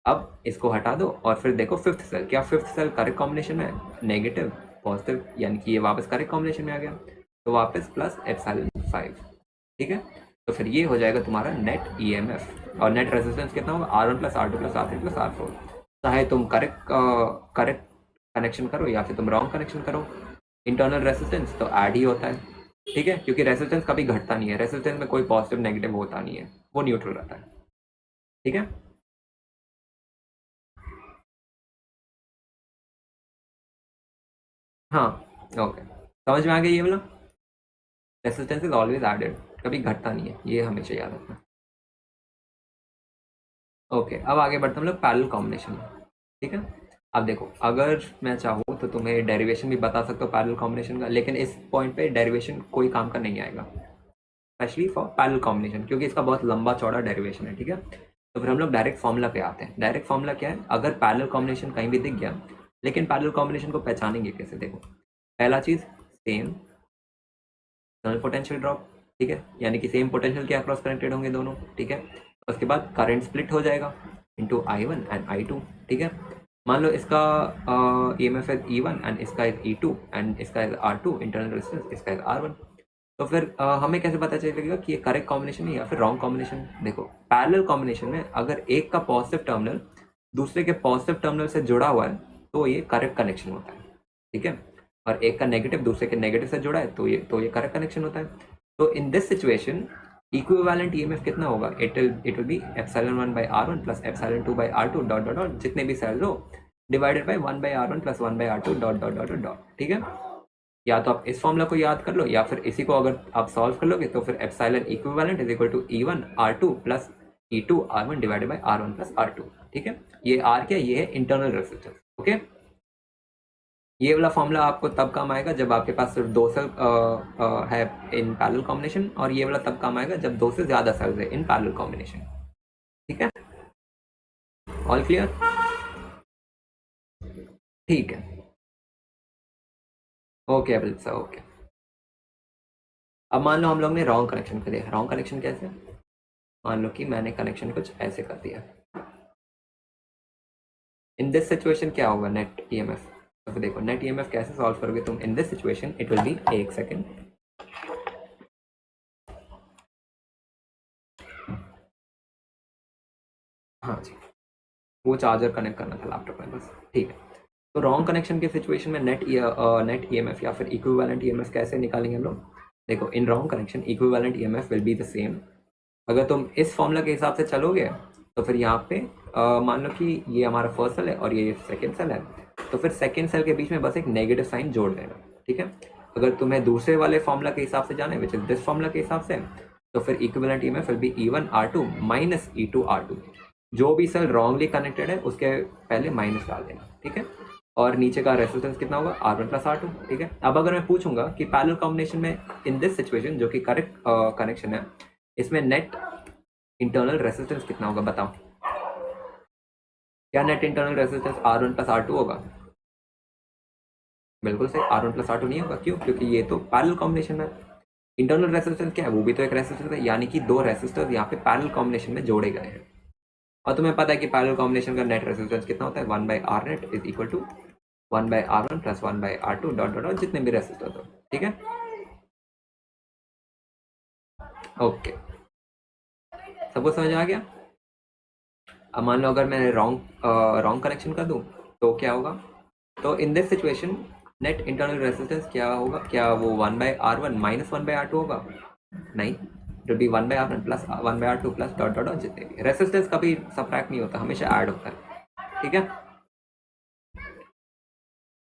अब इसको हटा दो और फिर देखो फिफ्थ सेल, क्या फिफ्थ सेल करेक्ट कॉम्बिनेशन में है? नेगेटिव पॉजिटिव, यानी कि ये वापस करेक्ट कॉम्बिनेशन में आ गया, तो वापस प्लस एप्सिलॉन 5, ठीक है। तो फिर ये हो जाएगा तुम्हारा नेट EMF, और नेट रेजिस्टेंस कितना होगा? R1 plus R2 plus R3 plus R4। चाहे तुम करेक्ट कनेक्शन करो या फिर तुम रॉन्ग कनेक्शन करो, इंटरनल रेसिस्टेंस तो ऐड ही होता है, ठीक है, क्योंकि रेसिस्टेंस कभी घटता नहीं है, रेसिस्टेंस में कोई पॉजिटिव नेगेटिव होता नहीं है, वो न्यूट्रल रहता है। ठीक है, हाँ, ओके, समझ में आ गया ये वाला। रेसिस्टेंस इज ऑलवेज एडेड, कभी घटता नहीं है, ये हमेशा याद रखना। ओके, अब आगे बढ़ते हम लोग पैरेलल कॉम्बिनेशन में। ठीक है, अब देखो, अगर मैं चाहूँ तो तुम्हें डेरिवेशन भी बता सकता हूँ पैरेलल कॉम्बिनेशन का, लेकिन इस पॉइंट पे डेरिवेशन कोई काम का नहीं आएगा, स्पेशली फॉर पैरेलल कॉम्बिनेशन, क्योंकि इसका बहुत लंबा चौड़ा डेरिवेशन है। ठीक है, तो फिर हम लोग डायरेक्ट फॉर्मूला पे आते हैं। डायरेक्ट फॉर्मूला क्या है, अगर पैरेलल कॉम्बिनेशन कहीं भी दिख गया, लेकिन पैरेलल कॉम्बिनेशन को पहचानेंगे कैसे? देखो, पहला चीज़ सेम एक्सटर्नल पोटेंशियल ड्रॉप। ठीक है, यानी कि सेम पोटेंशियल के अक्रॉस कनेक्टेड होंगे दोनों। ठीक है, उसके बाद करंट स्प्लिट हो जाएगा इंटू I1 एंड I2। ठीक है, मान लो इसका EMF है E1 एंड इसका है E2 एंड इसका है R2 इंटरनल रेजिस्टेंस, इसका है R1। तो फिर हमें कैसे पता चलेगा कि ये करेक्ट कॉम्बिनेशन है या फिर रॉन्ग कॉम्बिनेशन? देखो, पैरेलल कॉम्बिनेशन में अगर एक का पॉजिटिव टर्मिनल दूसरे के पॉजिटिव टर्मिनल से जुड़ा हुआ है तो ये करेक्ट कनेक्शन होता है। ठीक है, और एक का नेगेटिव दूसरे के नेगेटिव से जुड़ा है तो ये करेक्ट कनेक्शन होता है। तो इन दिस सिचुएशन इक्विवेलेंट ईएमएफ कितना होगा? It will be epsilon 1 by R1 plus epsilon 2 by R2 dot dot dot, जितने भी सेल्स हो, divided by 1 by R1 plus 1 by R2 dot dot dot dot. ठीक है, या तो आप इस फॉर्मूला को याद कर लो, या फिर इसी को अगर आप सॉल्व कर लोगे तो फिर epsilon equivalent is equal to E1 R2 plus E2 R1 divided by R1 plus R2। ठीक है, ये R क्या है? ये है इंटरनल रेजिस्टेंस। ओके, ये वाला फॉर्मूला आपको तब काम आएगा जब आपके पास सिर्फ दो सेल है इन पैरेलल कॉम्बिनेशन, और ये वाला तब काम आएगा जब दो से ज्यादा सेल्स है इन पैरेलल कॉम्बिनेशन। ठीक है, ऑल क्लियर? ठीक है, ओके अभिल सर, ओके। अब मान लो हम लोग ने रॉन्ग कनेक्शन कर दिया। रॉन्ग कनेक्शन कैसे? मान लो कि मैंने कनेक्शन कुछ ऐसे कर दिया। इन दिस सिचुएशन क्या होगा? Net EMF. तो देखो, नेट ईएमएफ कैसे सॉल्व करोगे तुम? इन this situation it will be, एक सेकेंड, हाँ जी, वो चार्जर कनेक्ट करना था लैपटॉप में बस। ठीक है, तो रॉन्ग कनेक्शन के सिचुएशन में नेट ईएमएफ या फिर इक्विवेलेंट ईएमएफ कैसे निकालेंगे हम लोग? देखो, in wrong connection equivalent EMF will be the same. अगर तुम इस फॉर्मूला के हिसाब से चलोगे तो फिर यहाँ पे मान लो कि ये हमारा फर्स्ट सेल है और ये सेकेंड सेल है, तो फिर सेकेंड सेल के बीच में बस एक नेगेटिव साइन जोड़ देना। ठीक है, अगर तुम्हें दूसरे वाले फॉर्मूला के हिसाब से जाना है, विच इज दिस फॉर्मूला के हिसाब से, तो फिर equivalent EMF will B E1 R2 minus E2 R2। जो भी सेल रॉन्गली कनेक्टेड है उसके पहले माइनस डाल देना। ठीक है, और नीचे का रेजिस्टेंस कितना होगा? R1 plus R2। ठीक है, अब अगर मैं पूछूंगा कि पैरेलल कॉम्बिनेशन में इन दिस सिचुएशन, जो कि करेक्ट कनेक्शन है, इसमें नेट इंटरनल रेजिस्टेंस कितना होगा? बताओ, क्या net internal resistance R1 plus R2 होगा? बिल्कुल सही, R1 प्लस R2 नहीं होगा। क्यों? क्योंकि ये तो पैरेलल कॉम्बिनेशन है। इंटरनल रेजिस्टेंस क्या है? वो भी तो एक रेजिस्टेंस है, यानी कि दो रेजिस्टर्स यहाँ पे पैरेलल कॉम्बिनेशन में जोड़े गए हैं। और तुम्हें पता है कि पैरेलल कॉम्बिनेशन का नेट रेजिस्टेंस कितना होता है? 1 by R net is equal to 1 by R1 plus 1 by R2 dot dot dot, जितने भी रेजिस्टर्स हो। ठीक है, ओके, सबको समझ आ गया? अब मान लो अगर मैं रॉन्ग कनेक्शन कर दूं तो क्या होगा? तो इन this situation net internal resistance क्या होगा? क्या वो 1 by R1 minus 1 by R2 होगा? नहीं, it be 1 by R1 plus 1 by R2 plus dot dot dot, जितने भी रेजिस्टेंस कभी सबट्रैक्ट नहीं होता, हमेशा ऐड होता है। ठीक है,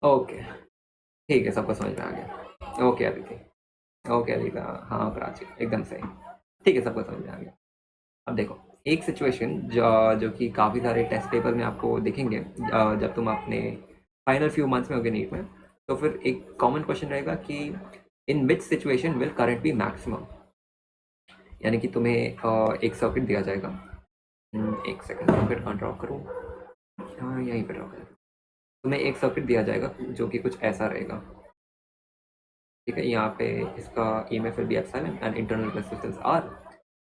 ओके, ठीक है, सबको समझ में आ गया? ओके अदिति, ओके अदिति, हाँ प्राची, एकदम सही। ठीक है, सबको समझ में आ गया। अब देखो, एक सिचुएशन जो कि काफ़ी सारे टेस्ट पेपर में आपको दिखेंगे जब तुम अपने फाइनल फ्यू मंथ्स में होगे नीट में, तो फिर एक कॉमन क्वेश्चन रहेगा कि in which situation will current be maximum. यानी कि तुम्हें एक सर्किट दिया जाएगा। एक सेकंड, सर्किट कहाँ ड्रॉ करूँ? हाँ, यहीं पर ड्रॉ करें। तुम्हें एक सर्किट दिया जाएगा जो कि कुछ ऐसा रहेगा। ठीक है, यहाँ पे इसका EMF will be epsilon and internal resistance R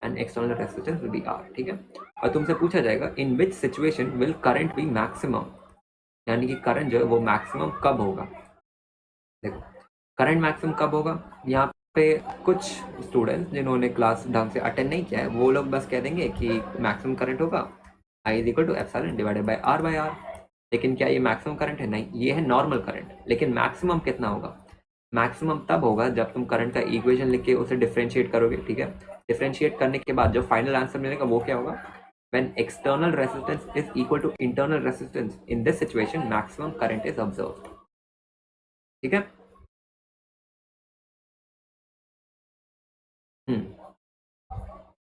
and external resistance will be R। ठीक है, और तुमसे पूछा जाएगा in which situation will current be maximum, यानी कि करंट जो है वो मैक्सिमम कब होगा। देखो, करंट मैक्सिमम कब होगा? यहाँ पे कुछ स्टूडेंट्स जिन्होंने क्लास ढंग से अटेंड नहीं किया है वो लोग बस कह देंगे कि मैक्सिमम करंट होगा I is equal to epsilon divided by R by R। लेकिन क्या ये मैक्सिमम करंट है? नहीं, ये है नॉर्मल करंट। लेकिन मैक्सिमम कितना होगा? मैक्सिमम तब होगा जब तुम करंट का इक्वेशन लिख के उसे डिफरेंशिएट करोगे, ठीक है। डिफरेंशिएट करने के बाद जो फाइनल आंसर मिलेगा वो क्या होगा, when external resistance is equal to internal resistance, in this situation maximum current is observed, ठीक है।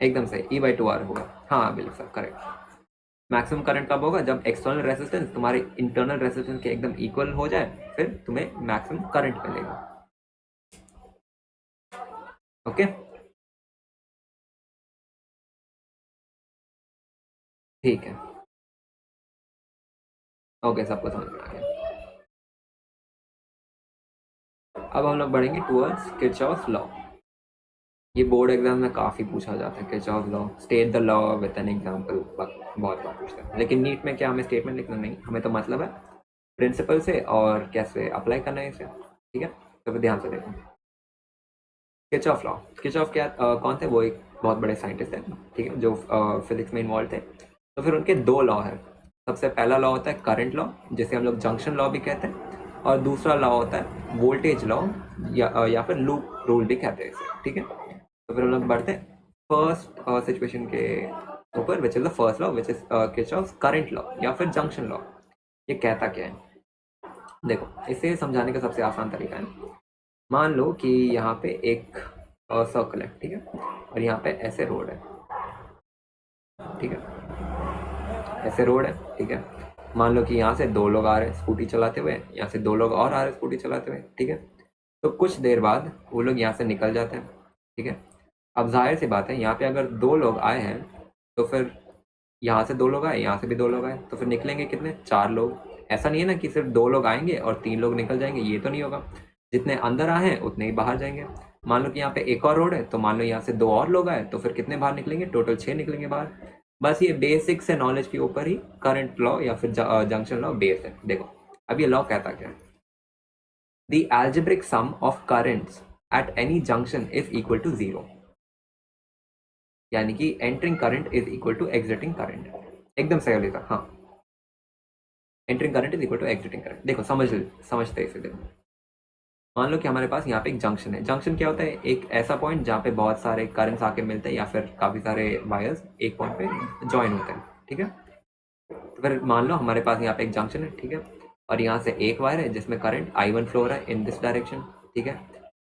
एकदम सही, E/2R होगा, हाँ बिल्कुल सर, करेक्ट। मैक्सिमम करंट कब होगा, जब एक्सटर्नल रेसिस्टेंस तुम्हारे इंटरनल रेसिस्टेंस के एकदम इक्वल हो जाए, फिर तुम्हें मैक्सिमम करंट मिलेगा। ओके, ठीक है, ओके, सबको समझ में आ गया। अब हम लोग बढ़ेंगे टुवर्ड्स किरचॉफ लॉ। ये बोर्ड एग्जाम में काफ़ी पूछा जाता है, Kirchhoff law, state the law with an example, बहुत बार पूछते हैं। लेकिन नीट में क्या हमें स्टेटमेंट लिखना नहीं, हमें तो मतलब है प्रिंसिपल से और कैसे अप्लाई करना है इसे, ठीक है। तो ध्यान से देखो, किरचॉफ लॉ, किरचॉफ क्या कौन थे, वो एक बहुत बड़े साइंटिस्ट हैं, ठीक है, जो फिजिक्स में इन्वॉल्व थे। तो फिर उनके दो लॉ है। सबसे पहला लॉ होता है करंट लॉ, जिसे हम लोग जंक्शन लॉ भी कहते हैं, और दूसरा लॉ होता है वोल्टेज लॉ, या फिर लूप रूल भी कहते हैं इसे, ठीक है। तो फिर हम लोग बढ़ते हैं फर्स्ट सिचुएशन के ऊपर, विच is the first law, which is Kirchhoff's current law या फिर जंक्शन लॉ। ये कहता क्या है, देखो इसे समझाने का सबसे आसान तरीका है, मान लो कि यहाँ पे एक सर्कल है, ठीक है, और यहाँ पे ऐसे रोड है, ठीक है, ऐसे रोड है, ठीक है। मान लो कि यहाँ से दो लोग आ रहे हैं स्कूटी चलाते हुए, यहाँ से दो लोग और आ रहे हैं स्कूटी चलाते हुए, ठीक है। तो कुछ देर बाद वो लोग यहाँ से निकल जाते हैं, ठीक है। अब जाहिर सी बात है, यहाँ पे अगर दो लोग आए हैं तो फिर यहाँ से दो लोग आए, यहाँ से भी दो लोग आए, तो फिर निकलेंगे कितने, चार लोग। ऐसा नहीं है ना कि सिर्फ दो लोग आएंगे और तीन लोग निकल जाएंगे, ये तो नहीं होगा। जितने अंदर आए हैं उतने ही बाहर जाएंगे। मान लो कि यहाँ पे एक और रोड है, तो मान लो यहाँ से दो और लोग आए, तो फिर कितने बाहर निकलेंगे, टोटल 6 निकलेंगे बाहर। बस ये बेसिक से नॉलेज के ऊपर ही करंट लॉ या फिर जंक्शन लॉ बेस्ड है। देखो अब ये लॉ कहता क्या है, the algebraic sum of currents at any junction is equal to 0, यानी कि entering current is equal to exiting current. एकदम सही लिखा, हाँ, entering current is equal to exiting current. देखो समझते इसे, देखो मान लो कि हमारे पास यहाँ पे एक जंक्शन है। जंक्शन क्या होता है, एक ऐसा पॉइंट जहाँ पे बहुत सारे करंट्स आके मिलते हैं या फिर काफ़ी सारे वायर्स एक पॉइंट पे ज्वाइन होते हैं, ठीक है। तो फिर मान लो हमारे पास यहाँ पे एक जंक्शन है, ठीक है, और यहाँ से एक वायर है जिसमें करंट I1 फ्लो हो रहा है इन दिस डायरेक्शन, ठीक है।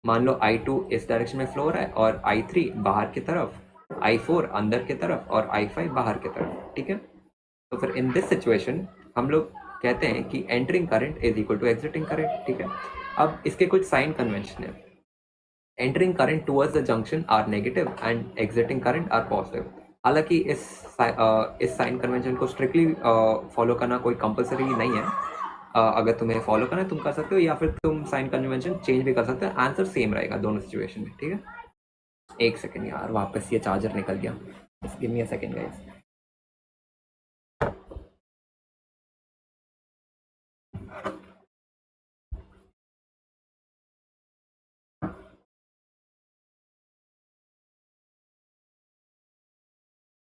मान लो I2 इस डायरेक्शन में फ्लो हो रहा है और I3 बाहर की तरफ, I4 अंदर की तरफ और I5 बाहर की तरफ, ठीक है। तो फिर इन दिस सिचुएशन हम लोग कहते हैं कि entering current is equal to exiting current, ठीक है। अब इसके कुछ साइन कन्वेंशन है, entering current towards the junction are negative and exiting current are positive. हालांकि इस साइन कन्वेंशन को स्ट्रिक्टली फॉलो करना कोई कंपलसरी नहीं है। अगर तुम्हें फॉलो करना है तुम कर सकते हो, या फिर तुम साइन कन्वेंशन चेंज भी कर सकते हो, आंसर सेम रहेगा दोनों सिचुएशन में, ठीक है। एक सेकेंड यार, वापस ये चार्जर निकल गया, give me a second guys.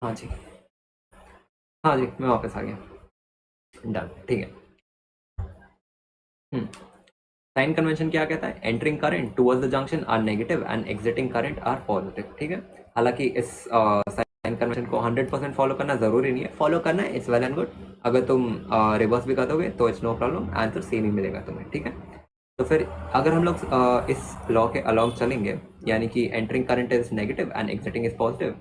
हाँ जी, हाँ जी, मैं वापस आ गया, डन, ठीक है। साइन कन्वेंशन क्या कहता है, entering current towards the junction are negative and exiting current are positive, ठीक है। हालांकि इस साइन कन्वेंशन को 100% फॉलो करना जरूरी नहीं है, फॉलो करना है, इट्स वेल एंड गुड। अगर तुम रिवर्स भी कर दोगे तो it's no problem, answer same ही मिलेगा तुम्हें, ठीक है। तो फिर अगर हम लोग इस लॉ के अलॉन्ग चलेंगे, यानी कि entering current is negative and exiting is positive,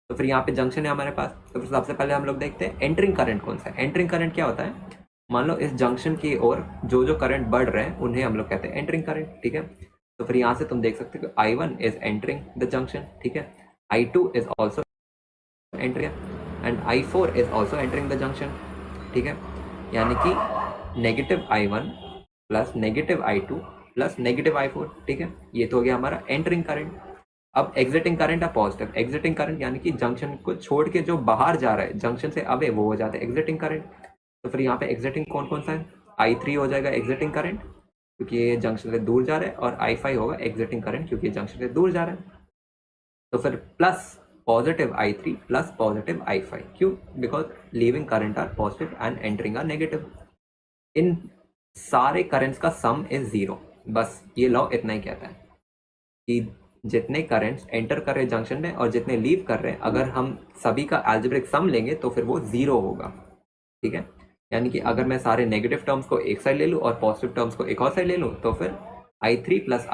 तो फिर यहाँ पे जंक्शन है हमारे पास। तो फिर सबसे पहले हम लोग देखते हैं एंटरिंग करंट कौन सा है। एंटरिंग करंट क्या होता है, मान लो इस जंक्शन की ओर जो जो करंट बढ़ रहे हैं उन्हें हम लोग कहते हैं एंटरिंग करंट, ठीक है। तो फिर यहाँ से तुम देख सकते हो I1 is entering the junction, ठीक है, I2 is also entering and I4 is also entering the junction, ठीक है। यानी कि negative I1 plus negative I2 plus negative I4, ठीक है। ये तो हो गया हमारा एंटरिंग करंट। अब एग्जिटिंग करंट है पॉजिटिव, एग्जिटिंग करंट यानी कि जंक्शन को छोड़ के जो बाहर जा रहा है जंक्शन से अवे, वो हो जाता है एग्जिटिंग करंट। तो फिर यहाँ पे एग्जिटिंग कौन कौन सा है, I3 हो जाएगा एग्जिटिंग करंट क्योंकि ये जंक्शन से दूर जा रहा है, और I5 होगा एग्जिटिंग करंट क्योंकि ये जंक्शन से दूर जा रहा है। तो फिर plus positive I3 plus positive I5, क्यों, because leaving current are positive and entering are negative. इन सारे करंट्स का सम इज 0, बस ये लॉ इतना ही कहता है कि जितने करंट्स एंटर कर रहे हैं जंक्शन में और जितने लीव कर रहे हैं, अगर हम सभी का अलजेब्रिक सम लेंगे तो फिर वो 0 होगा। ठीक है, यानी कि अगर मैं सारे नेगेटिव टर्म्स को एक साइड ले लूँ और पॉजिटिव टर्म्स को एक और साइड ले लूँ तो फिर I3 plus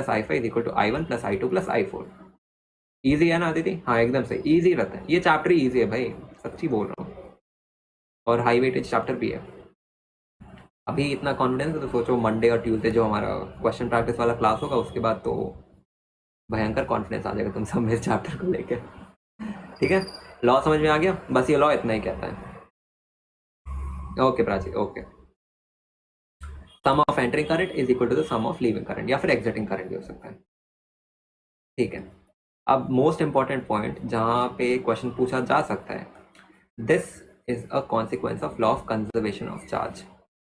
I5 is equal to I1 plus I2 plus I4। Easy है ना दीदी? हाँ एकदम से ईजी रहता है, ये चैप्टर ईजी है भाई, सच्ची बोल रहा हूँ, और हाई वेटेज चैप्टर भी है। अभी इतना कॉन्फिडेंस है तो सोचो मंडे और ट्यूसडे जो हमारा क्वेश्चन प्रैक्टिस वाला क्लास होगा उसके बाद तो भयंकर कॉन्फिडेंस आ जाएगा तुम सब में इस चैप्टर को लेकर। ठीक है, लॉ समझ में आ गया? बस ये लॉ इतना ही कहता है। Okay Prachi, okay. Sum of entering current is equal to the sum of leaving current, या फिर एग्जिटिंग करंट भी हो सकता है। ठीक है, अब मोस्ट इंपॉर्टेंट पॉइंट जहां पे क्वेश्चन पूछा जा सकता है, this is a consequence of law of conservation of charge.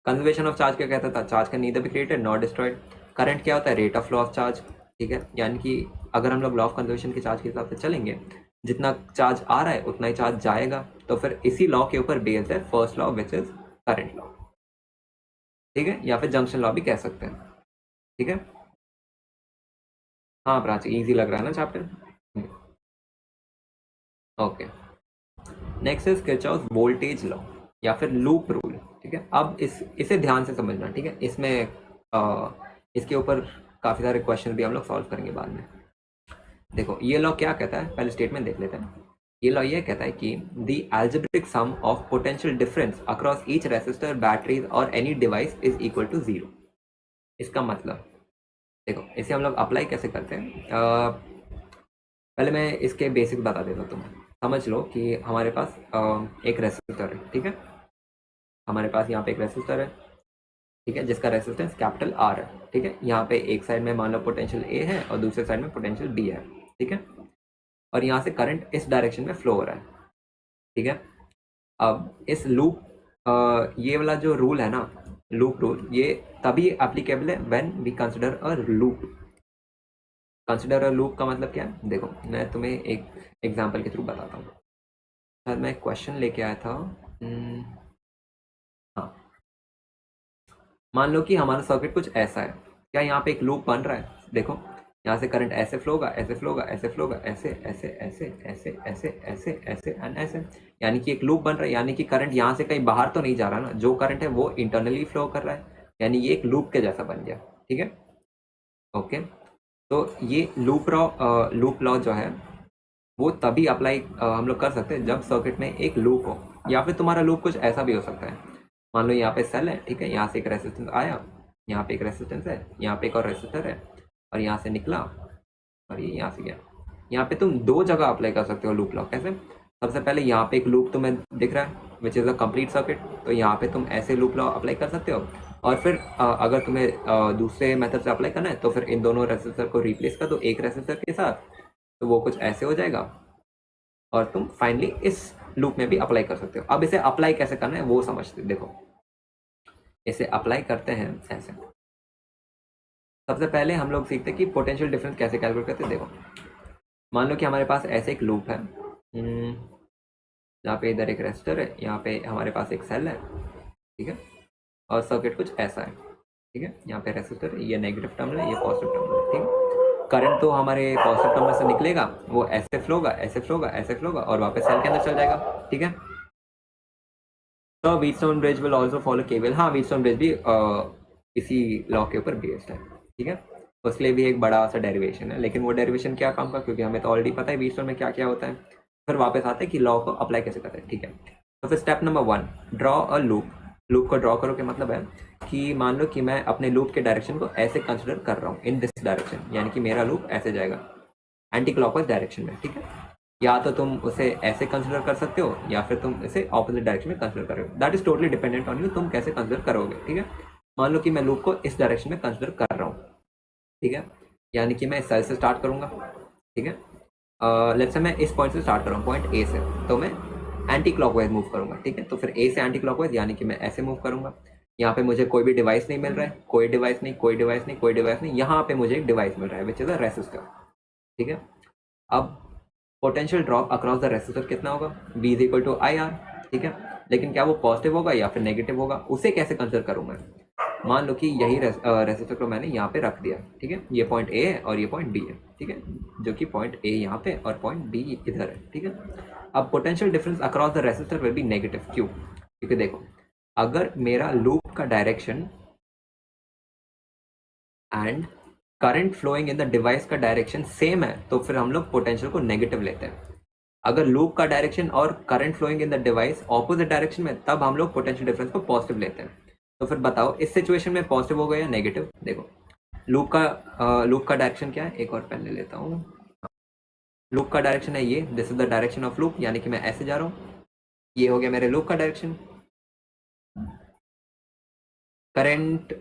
Conservation of charge क्या कहता था? Charge can neither be created not destroyed. Current क्या होता है? Rate of flow of charge. ठीक है, यानी कि अगर हम लोग लॉ ऑफ कंजर्वेशन के चार्ज के हिसाब से चलेंगे, जितना चार्ज आ रहा है उतना ही चार्ज जाएगा, तो फिर इसी लॉ के ऊपर बेस्ड है first law which is current law. ठीक है, या फिर जंक्शन लॉ भी कह सकते हैं। ठीक है, हाँ प्राची इजी लग रहा है ना chapter? Okay, next is Kirchhoff voltage law या फिर लूप रूल। ठीक है, अब इसे ध्यान से समझना। ठीक है, इसमें इसके ऊपर काफ़ी सारे क्वेश्चन भी हम लोग सॉल्व करेंगे बाद में। देखो ये लॉ क्या कहता है, पहले स्टेटमेंट देख लेते हैं। ये लॉ ये कहता है कि the algebraic sum of potential difference across each resistor, batteries or any device is equal to 0। इसका मतलब देखो इसे हम लोग अप्लाई कैसे करते हैं। पहले मैं इसके बेसिक बता देता हूँ तुम्हें। समझ लो कि हमारे पास एक रेसिस्टर है। ठीक है, हमारे पास यहाँ पे एक रेसिस्टर है। ठीक है, जिसका रेसिस्टेंस कैपिटल R है। ठीक है, यहाँ पे एक साइड में मान लो पोटेंशियल A है और दूसरे साइड में पोटेंशियल B है। ठीक है, और यहाँ से करंट इस डायरेक्शन में फ्लो हो रहा है। ठीक है, अब इस लूप ये वाला जो रूल है ना, लूप रूल, ये तभी एप्लीकेबल है when we consider a loop. Consider a loop का मतलब क्या है? देखो मैं तुम्हें एक एग्जांपल के थ्रू बताता हूँ। सर मैं क्वेश्चन लेके आया था। हाँ, मान लो कि हमारा सर्किट कुछ ऐसा है। क्या यहाँ पे एक लूप बन रहा है? देखो यहाँ से करंट ऐसे फ्लो होगा, ऐसे फ्लो होगा, ऐसे फ्लो होगा, ऐसे ऐसे ऐसे ऐसे ऐसे ऐसे ऐसे एंड ऐसे, यानी कि एक लूप बन रहा है। यानी कि करंट यहाँ से कहीं बाहर तो नहीं जा रहा ना, जो करंट है वो इंटरनली फ्लो कर रहा है, यानी ये एक लूप के जैसा बन गया। ठीक है, ओके। तो ये लूप लॉ जो है वो तभी अप्लाई हम लोग कर सकते हैं जब सर्किट में एक लूप हो, या फिर तुम्हारा लूप कुछ ऐसा भी हो सकता है। मान लो यहाँ पे सेल है। ठीक है, यहाँ से एक रेसिस्टेंस आया, यहाँ पे एक रेसिस्टेंस है, यहाँ पे एक और रेसिस्टर है, और यहाँ से निकला और ये यहाँ से गया। यहाँ पे तुम दो जगह अप्लाई कर सकते हो लूप लॉ। कैसे? सबसे पहले यहाँ पे एक लूप तुम्हें दिख रहा है which is a complete circuit, तो यहाँ पे तुम ऐसे लूप लॉ अप्लाई कर सकते हो। और फिर अगर तुम्हें दूसरे मेथड से अप्लाई करना है तो फिर इन दोनों रेसिस्टर को रिप्लेस कर दो एक रेसिस्टर के साथ, तो वो कुछ ऐसे हो जाएगा और तुम फाइनली इस लूप में भी अप्लाई कर सकते हो। अब इसे अप्लाई कैसे करना है वो समझते। देखो इसे अप्लाई करते हैं ऐसे। सबसे पहले हम लोग सीखते हैं कि पोटेंशियल डिफरेंस कैसे कैलकुलेट करते हैं। देखो मान लो कि हमारे पास ऐसे एक लूप है, जहाँ पे इधर एक रेजिस्टर है, यहाँ पे हमारे पास एक सेल है। ठीक है, और सर्किट कुछ ऐसा है। ठीक है, यहाँ पे रेजिस्टर है, ये नेगेटिव टर्मिनल है, ये पॉजिटिव टर्मिनल है। ठीक है, करंट तो हमारे पॉजिटिव टर्मिनल से निकलेगा, वो ऐसे फ्लो होगा, ऐसे फ्लो होगा, ऐसे फ्लो होगा और वापस सेल के अंदर चल जाएगा। ठीक है, तो Wheatstone bridge will also follow cable. हाँ, व्हीटस्टोन ब्रिज भी इसी लॉ के ऊपर बेस्ड है। ठीक है, उसके लिए भी एक बड़ा सा डेरिवेशन है, लेकिन वो डेरिवेशन क्या काम का, क्योंकि हमें तो ऑलरेडी पता है व्हीटस्टोन में क्या क्या होता है। फिर वापस आते हैं कि लॉ को अप्लाई कैसे करते हैं। ठीक है, तो फिर step number 1, draw a loop. Loop को ड्रॉ करो के मतलब है कि मान लो कि मैं अपने लूप के डायरेक्शन को ऐसे कंसिडर कर रहा हूँ, इन दिस डायरेक्शन, यानी कि मेरा लूप ऐसे जाएगा एंटी क्लॉकवाइज डायरेक्शन में। ठीक है, या तो तुम उसे ऐसे कंसिडर कर सकते हो या फिर तुम इसे ऑपोजिट डायरेक्शन में कंसिडर करोगे। That is totally dependent on you, तुम कैसे कंसिडर करोगे। ठीक है, मान लो कि मैं लूप को इस डायरेक्शन में कंसिडर कर रहा हूँ। ठीक है, यानी कि मैं इस सेल से स्टार्ट करूंगा। ठीक है, लेट्स से मैं इस पॉइंट से स्टार्ट कर रहा हूँ, पॉइंट ए से, तो मैं एंटी क्लॉकवाइज मूव करूंगा। ठीक है, तो फिर ए से एंटी क्लॉकवाइज, यानी कि मैं ऐसे मूव करूंगा। यहाँ पे मुझे कोई भी डिवाइस नहीं मिल रहा है, कोई डिवाइस नहीं, कोई डिवाइस नहीं, कोई डिवाइस नहीं। यहाँ पे मुझे एक डिवाइस मिल रहा है विच इज अ रेसिस्टर। ठीक है, अब potential drop across the resistor कितना होगा? V is equal to I R. ठीक है, लेकिन क्या वो पॉजिटिव होगा या फिर नेगेटिव होगा, उसे कैसे कंसिडर करूँ मैं? मान लो कि यही रेसिस्टर को मैंने यहाँ पे रख दिया, ठीक है, ये पॉइंट ए है और ये पॉइंट बी है, ठीक है, जो कि पॉइंट ए यहाँ पे और पॉइंट बी इधर है, ठीक है। अब potential difference across the resistor will be negative, क्यों? क्योंकि देखो, अगर मेरा लूप का direction and current flowing in the device का डायरेक्शन सेम है तो फिर हम लोग पोटेंशियल को नेगेटिव लेते हैं। अगर लूप का डायरेक्शन और current flowing in the device opposite direction में, तब हम लोग पोटेंशियल डिफरेंस को पॉजिटिव लेते हैं। तो फिर बताओ इस सिचुएशन में पॉजिटिव होगा या नेगेटिव? देखो, लूप का डायरेक्शन क्या है, एक और पेन ले लेता हूँ। लूप का डायरेक्शन है ये, this is the direction of loop, यानी कि मैं ऐसे जा रहा हूँ, ये हो गया मेरे लूप का डायरेक्शन। करंट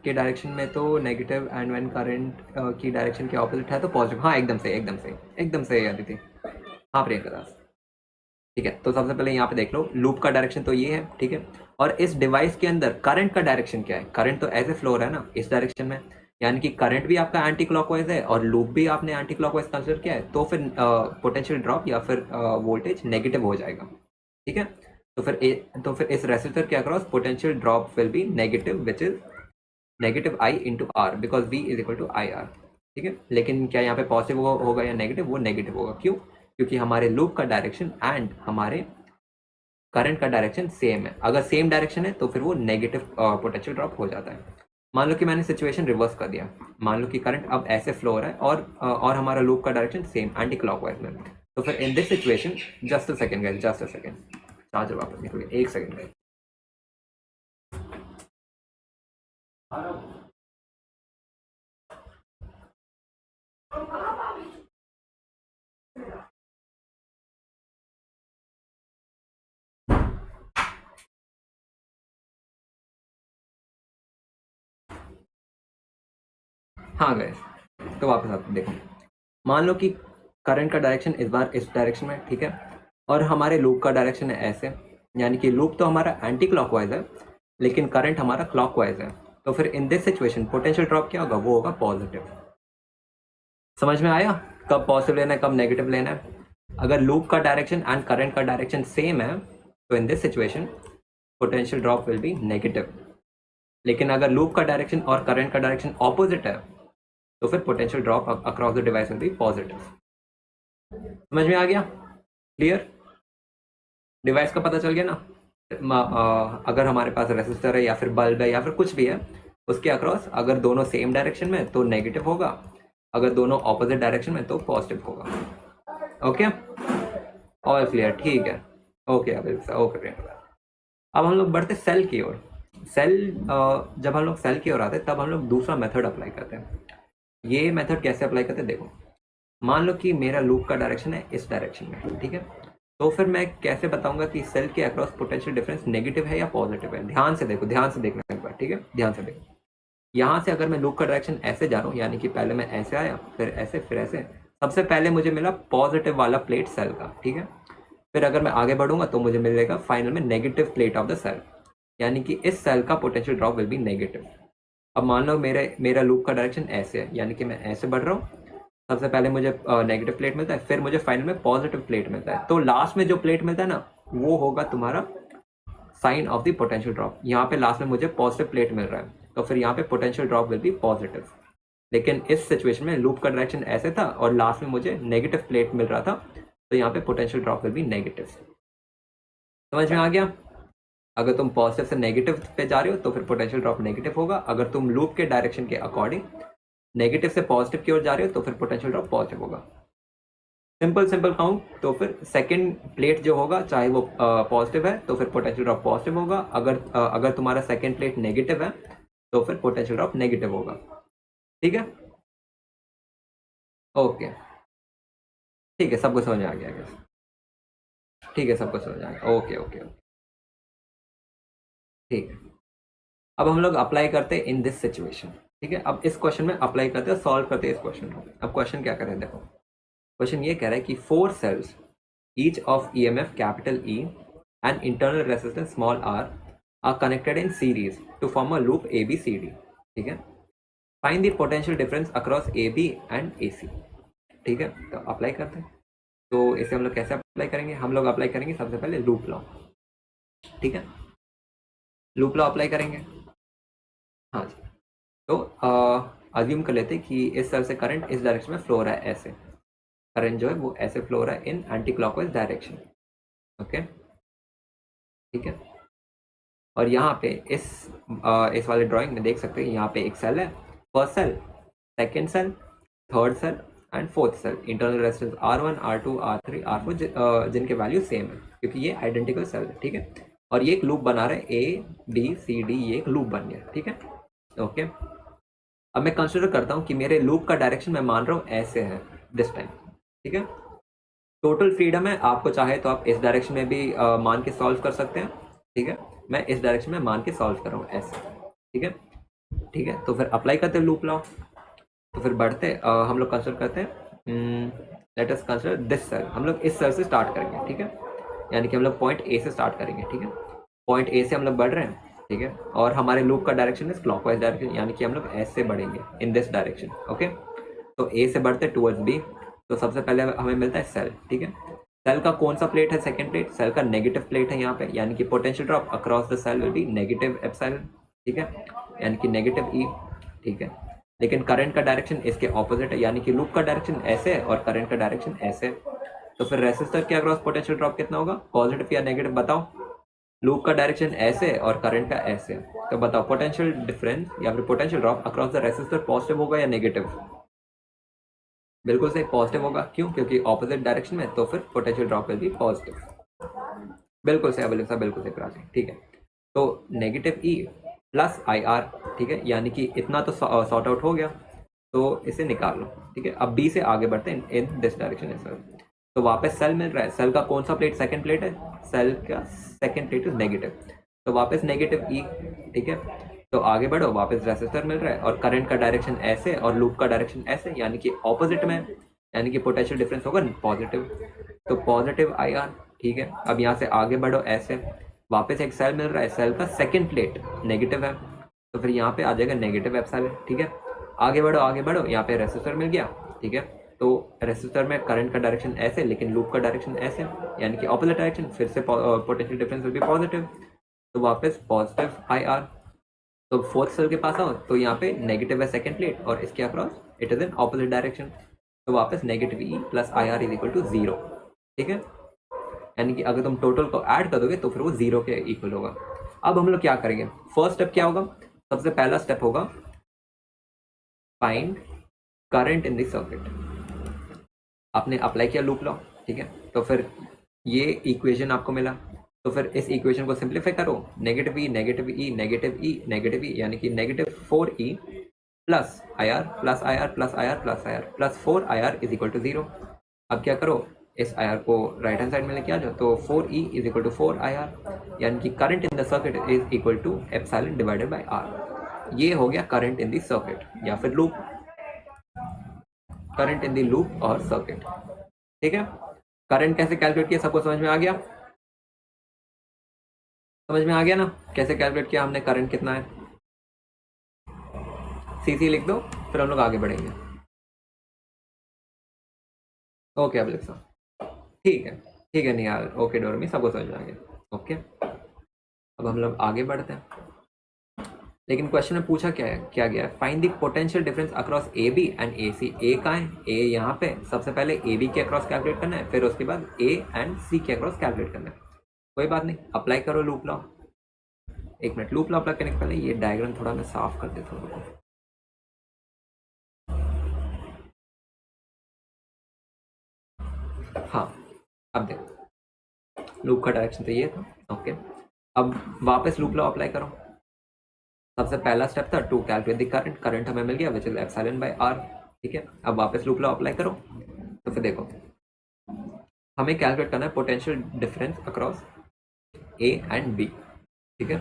के डायरेक्शन में तो नेगेटिव, एंड व्हेन करंट की डायरेक्शन के ऑपोजिट है तो पॉजिटिव। हाँ, एकदम से एकदम से एकदम से अदिति। हाँ प्रियंका दास, ठीक है। तो सबसे पहले यहाँ पे देख लो, लूप का डायरेक्शन तो ये है, ठीक है, और इस डिवाइस के अंदर करंट का डायरेक्शन क्या है? करंट तो ऐसे फ्लो रहा है ना, इस डायरेक्शन में, यानी कि करंट भी आपका एंटी क्लॉकवाइज है और लूप भी आपने एंटी क्लॉकवाइज कंसिडर किया है, तो फिर पोटेंशियल ड्रॉप या फिर वोल्टेज नेगेटिव हो जाएगा, ठीक है। तो फिर इस रेसिस्टर के across potential drop will be negative, which is negative I into R, because V is equal to I R, ठीक है। लेकिन क्या यहाँ पे पॉजिटिव होगा या नेगेटिव? वो नेगेटिव होगा, क्यों? क्योंकि हमारे लूप का डायरेक्शन एंड हमारे करंट का डायरेक्शन सेम है। अगर सेम डायरेक्शन है तो फिर वो नेगेटिव पोटेंशियल ड्रॉप हो जाता है। मान लो कि मैंने सिचुएशन रिवर्स कर दिया, मान लो कि करंट अब ऐसे फ्लो हो रहा है और हमारा लूप का डायरेक्शन सेम एंटी क्लॉकवाइज में, तो फिर in this situation, just a second guys, just a second, charger वापस निकल गया, एक सेकंड गाइस। हाँ गाइस, तो वापस आते देखो, मान लो कि करंट का डायरेक्शन इस बार इस डायरेक्शन में, ठीक है, और हमारे लूप का डायरेक्शन है ऐसे, यानी कि लूप तो हमारा एंटी क्लॉकवाइज है लेकिन करंट हमारा क्लॉकवाइज है, तो फिर in this situation potential drop क्या होगा? वो होगा पॉजिटिव। समझ में आया कब पॉजिटिव लेना है, कब नेगेटिव लेना है? अगर लूप का डायरेक्शन एंड करंट का डायरेक्शन सेम है तो इन this situation potential drop will be negative. लेकिन अगर लूप का डायरेक्शन और करंट का डायरेक्शन ऑपोजिट है तो फिर potential drop across the device will be positive. समझ में आ गया? क्लियर? डिवाइस का पता चल गया ना? अगर हमारे पास रेसिस्टर है या फिर बल्ब है या फिर कुछ भी है, उसके अक्रॉस अगर दोनों सेम डायरेक्शन में तो नेगेटिव होगा, अगर दोनों ऑपोजिट डायरेक्शन में तो पॉजिटिव होगा। ओके, ऑल क्लियर, ठीक है। Okay okay Priyanka. अब हम लोग बढ़ते सेल की ओर। सेल, जब हम लोग सेल की ओर आते हैं तब हम लोग दूसरा मेथड अप्लाई करते हैं। ये मेथड कैसे अप्लाई करते हैं? देखो, मान लो कि मेरा लूप का डायरेक्शन है इस डायरेक्शन में, ठीक है, तो फिर मैं कैसे बताऊंगा कि सेल के अक्रॉस पोटेंशियल डिफरेंस नेगेटिव है या पॉजिटिव है? ध्यान से देखो, ध्यान से देखना एक बार, ठीक है, ध्यान से देखो। यहाँ से अगर मैं लूप का डायरेक्शन ऐसे जा रहा हूँ, यानी कि पहले मैं ऐसे आया, फिर ऐसे, फिर ऐसे, सबसे पहले मुझे मिला पॉजिटिव वाला प्लेट सेल का, ठीक है। फिर अगर मैं आगे बढ़ूंगा तो मुझे मिलेगा फाइनल में negative plate of the cell, यानी कि इस सेल का potential drop will be negative. अब मान लो मेरा लूप का डायरेक्शन ऐसे है, यानी कि मैं ऐसे बढ़ रहा हूँ, सबसे पहले मुझे नेगेटिव प्लेट मिलता है, फिर मुझे फाइनल में पॉजिटिव प्लेट मिलता है, तो लास्ट में जो प्लेट मिलता है ना, वो होगा तुम्हारा sign of the potential drop. यहाँ पे लास्ट में मुझे पॉजिटिव प्लेट मिल रहा है, तो फिर यहाँ पे potential drop will B positive. लेकिन इस सिचुएशन में लूप का डायरेक्शन ऐसे था और लास्ट में मुझे नेगेटिव प्लेट मिल रहा था, तो यहाँ पे potential drop will be negative. समझ में आ गया? अगर तुम पॉजिटिव से नेगेटिव पे जा रहे हो तो फिर पोटेंशियल ड्रॉप नेगेटिव होगा। अगर तुम लूप के डायरेक्शन के अकॉर्डिंग नेगेटिव से पॉजिटिव की ओर जा रहे हो तो फिर पोटेंशियल ड्रॉप पॉजिटिव होगा। सिंपल सिंपल काउंट, तो फिर सेकंड प्लेट जो होगा चाहे वो पॉजिटिव है तो फिर पोटेंशियल ड्रॉप पॉजिटिव होगा, अगर तुम्हारा सेकंड प्लेट नेगेटिव है तो फिर पोटेंशियल ड्रॉप नेगेटिव होगा। ठीक है, ओके, ठीक है, सबको समझ में आ गया? ठीक है, सबको समझ आ गया, ओके ओके ओके, ठीक है। अब हम लोग अप्लाई करते हैं इन दिस सिचुएशन, ठीक है। अब इस क्वेश्चन में अप्लाई करते हैं, सॉल्व करते हैं इस क्वेश्चन को। अब क्वेश्चन क्या कर रहे हैं, देखो, क्वेश्चन ये कह रहा है कि 4 cells each of EMF capital E and internal resistance small r are connected in series to form a loop ABCD, ठीक है। Find the potential difference across AB and AC, ठीक है। तो अप्लाई करते हैं, तो इसे हम लोग कैसे अप्लाई करेंगे? हम लोग अप्लाई करेंगे सबसे पहले लूप लॉ, ठीक है, लूप लॉ अप्लाई करेंगे। हाँ जी, तो अज्यूम कर लेते हैं कि इस सेल से करंट इस डायरेक्शन में फ्लो हो रहा है, ऐसे करंट जो है वो ऐसे फ्लो हो रहा है इन एंटी क्लॉकवाइज डायरेक्शन। ओके, ठीक है। और यहाँ पे इस वाले ड्राइंग में देख सकते हैं, यहाँ पे एक सेल है, first cell, second cell, third cell and fourth cell. Internal resistance R1, R2, R3, R4 जिनके वैल्यू सेम है क्योंकि ये आइडेंटिकल सेल है, ठीक है। और ये एक लूप बना रहा है, ABCD, ये एक लूप बन गया, ठीक है। ओके, अब मैं कंसिडर करता हूँ कि मेरे लूप का डायरेक्शन मैं मान रहा हूँ ऐसे है दिस टाइम, ठीक है। टोटल फ्रीडम है, आपको चाहे तो आप इस डायरेक्शन में भी मान के सॉल्व कर सकते हैं, ठीक है। मैं इस डायरेक्शन में मान के सॉल्व कर रहा हूँ ऐसे, ठीक है, ठीक है। तो फिर अप्लाई करते हैं लूप लॉ। तो फिर बढ़ते हम लोग कंसिडर करते हैं, let us consider this cell. हम लोग इस सेल से स्टार्ट करेंगे, ठीक है, यानी कि हम लोग पॉइंट ए से स्टार्ट करेंगे, ठीक है। पॉइंट ए से हम लोग बढ़ रहे हैं, ठीक है, और हमारे लूप का डायरेक्शन इज क्लॉकवाइज डायरेक्शन, यानी कि हम लोग ऐसे बढ़ेंगे इन दिस डायरेक्शन। ओके, तो ए से बढ़ते टूवर्ड्स बी। तो सबसे पहले हमें मिलता है सेल, ठीक है। सेल का कौन सा प्लेट है? Second plate. सेल का नेगेटिव प्लेट है यहाँ पे, यानी कि potential drop across the cell will be negative epsilon, ठीक है, यानी कि नेगेटिव ई, ठीक है। लेकिन करंट का डायरेक्शन इसके ऑपोजिट है, यानी कि लूप का डायरेक्शन ऐसे है और करंट का डायरेक्शन ऐसे है। तो फिर रेसिस्टर के अक्रॉस पोटेंशियल ड्रॉप कितना होगा? पॉजिटिव या नेगेटिव बताओ। लूप का डायरेक्शन ऐसे है और करंट का ऐसे है, तो बताओ पोटेंशियल डिफरेंस या फिर potential drop across the resistor positive होगा या नेगेटिव? बिल्कुल सही, पॉजिटिव होगा। क्यों? क्योंकि ऑपोजिट डायरेक्शन में, तो फिर potential drop will B positive. बिल्कुल सही अभिलेख साहब, बिल्कुल सही प्राची, ठीक है। तो negative E plus I R, ठीक है, यानी कि इतना तो सॉर्ट आउट हो गया, तो इसे निकाल लो, ठीक है। अब बी से आगे बढ़ते हैं इन दिस डायरेक्शन सर। तो वापस सेल मिल रहा है, सेल का कौन सा प्लेट? सेकंड प्लेट है, सेल का सेकंड प्लेट इज नेगेटिव, तो वापस नेगेटिव ई, ठीक है। तो आगे बढ़ो, वापस रेसिस्टर मिल रहा है और करंट का डायरेक्शन ऐसे और लूप का डायरेक्शन ऐसे, यानी कि ऑपोजिट में, यानी कि पोटेंशियल डिफरेंस होगा पॉजिटिव, तो पॉजिटिव आई आर, ठीक है। अब यहाँ से आगे बढ़ो ऐसे, वापस एक सेल मिल रहा है, सेल का सेकंड प्लेट नेगेटिव है, तो फिर यहाँ पे आ जाएगा नेगेटिव एप्सिलॉन, ठीक है। आगे बढ़ो आगे बढ़ो, यहाँ पे रेसिस्टर मिल गया, ठीक है। तो रेसिस्टर में करंट का डायरेक्शन ऐसे, लेकिन लूप का डायरेक्शन ऐसे, यानी कि ऑपोजिट डायरेक्शन, फिर से potential difference will be positive, तो वापस पॉजिटिव आई आर। तो फोर्थ सेल के पास आओ, तो यहाँ पे नेगेटिव है सेकंड प्लेट और इसके across it is in opposite direction, तो वापस negative E plus I R is equal to zero, ठीक है। यानी कि अगर तुम टोटल को ऐड कर दोगे तो फिर वो जीरो के इक्वल होगा। अब हम लोग क्या करेंगे? फर्स्ट स्टेप क्या होगा? सबसे पहला स्टेप होगा find current in this circuit. आपने अप्लाई किया लूप लॉ, ठीक है, तो फिर ये इक्वेशन आपको मिला, तो फिर इस इक्वेशन को सिंप्लीफाई करो, negative E negative E negative E negative E, यानी कि negative 4e plus I R plus I R plus I R plus I R plus 4IR is equal to zero. अब क्या करो, इस आई आर को right hand side में लेके आ जाओ, तो 4e is equal to 4IR, यानी कि current in the circuit is equal to epsilon divided by R. ये हो गया करंट इन द सर्किट या फिर loop, current in the loop और सर्किट, ठीक है। करंट कैसे कैलकुलेट किया सबको समझ में आ गया? समझ में आ गया ना कैसे कैलकुलेट किया हमने? करंट कितना है सीसी लिख दो, फिर हम लोग आगे बढ़ेंगे। ओके अब लिख साहब, ठीक है निहाल, ओके डोरमी, सबको समझ में आ गया। ओके, अब हम लोग आगे बढ़ते हैं। लेकिन क्वेश्चन में पूछा क्या गया है? Find the potential difference across A B and A C. A कहाँ है? ए यहाँ पे, सबसे पहले ए बी के अक्रॉस कैलकुलेट करना है, फिर उसके बाद ए एंड सी के अक्रॉस कैलकुलेट करना है। कोई बात नहीं, अप्लाई करो लूप लॉ। एक मिनट, लूप लॉ अप्लाई करने के पहले ये डायग्राम थोड़ा मैं साफ कर देता हूँ। हाँ, अब देखो लूप का डायरेक्शन तो ये था। ओके, अब वापस लूप लॉ अप्लाई करो। सबसे पहला स्टेप था to calculate the current, current हमें मिल गया which is epsilon by R, ठीक है। अब वापस लूप लॉ अप्लाई करो, तो फिर देखो हमें कैलकुलेट करना है potential difference across A and B, ठीक है।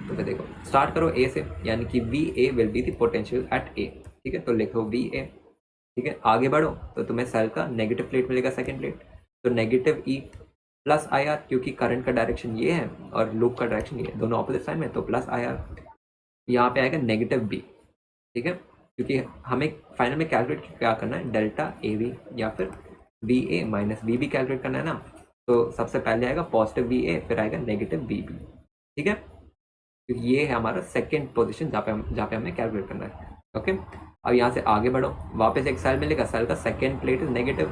तो फिर देखो स्टार्ट करो ए से, यानी कि V A will be the potential at A, ठीक है। तो लिखो वी ए, ठीक है। आगे बढ़ो तो तुम्हें सेल का नेगेटिव प्लेट मिलेगा सेकंड प्लेट, तो negative E plus I are, क्योंकि करंट का डायरेक्शन ये है और लूप का डायरेक्शन ये है, दोनों ऑपोजिट साइड में, तो प्लस आई आर। यहाँ पे आएगा नेगेटिव बी, ठीक है, क्योंकि हमें फाइनल में कैलकुलेट क्या करना है? डेल्टा ए बी या फिर बी ए माइनस बी बी कैलकुलेट करना है ना। तो सबसे पहले आएगा पॉजिटिव बी ए, फिर आएगा नेगेटिव बी बी, ठीक है। क्योंकि ये है हमारा सेकेंड पोजीशन जहाँ पे हमें कैलकुलेट करना है। ओके, अब यहाँ से आगे बढ़ो, वापस एक सेल मिलेगा, सेल का सेकेंड प्लेट इज नेगेटिव,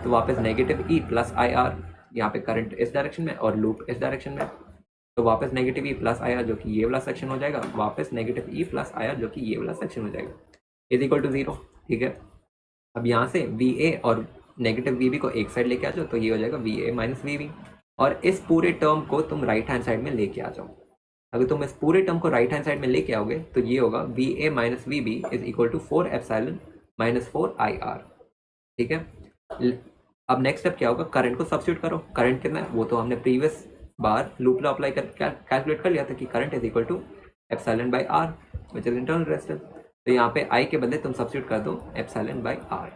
तो वापस negative E plus I are, यहाँ पे करंट इस डायरेक्शन में और लूप इस डायरेक्शन में, तो वापस negative E plus I are जो कि ये वाला सेक्शन हो जाएगा, वापस negative E plus I are जो कि ये वाला सेक्शन हो जाएगा, इज इक्वल टू 0। ठीक है, अब यहाँ से वी ए और नेगेटिव वी बी को एक साइड लेके आ जाओ, तो ये हो जाएगा V A minus V B, और इस पूरे टर्म को तुम राइट हैंड साइड में लेके आ जाओ। अगर तुम इस पूरे टर्म को राइट हैंड साइड में लेके आओगे तो ये होगा V A minus V B is equal to 4 epsilon minus 4 I R. ठीक है, अब नेक्स्ट स्टेप क्या होगा, करंट को सब्स्टिट्यूट करो। करंट कितना है वो तो हमने प्रीवियस बार लूप लॉ अप्लाई कर कैलकुलेट कर लिया था कि current is equal to epsilon by R which is internal resistance. तो यहाँ पे आई के बदले तुम सब्स्टिट्यूट कर दो एप्सिलॉन बाई आर,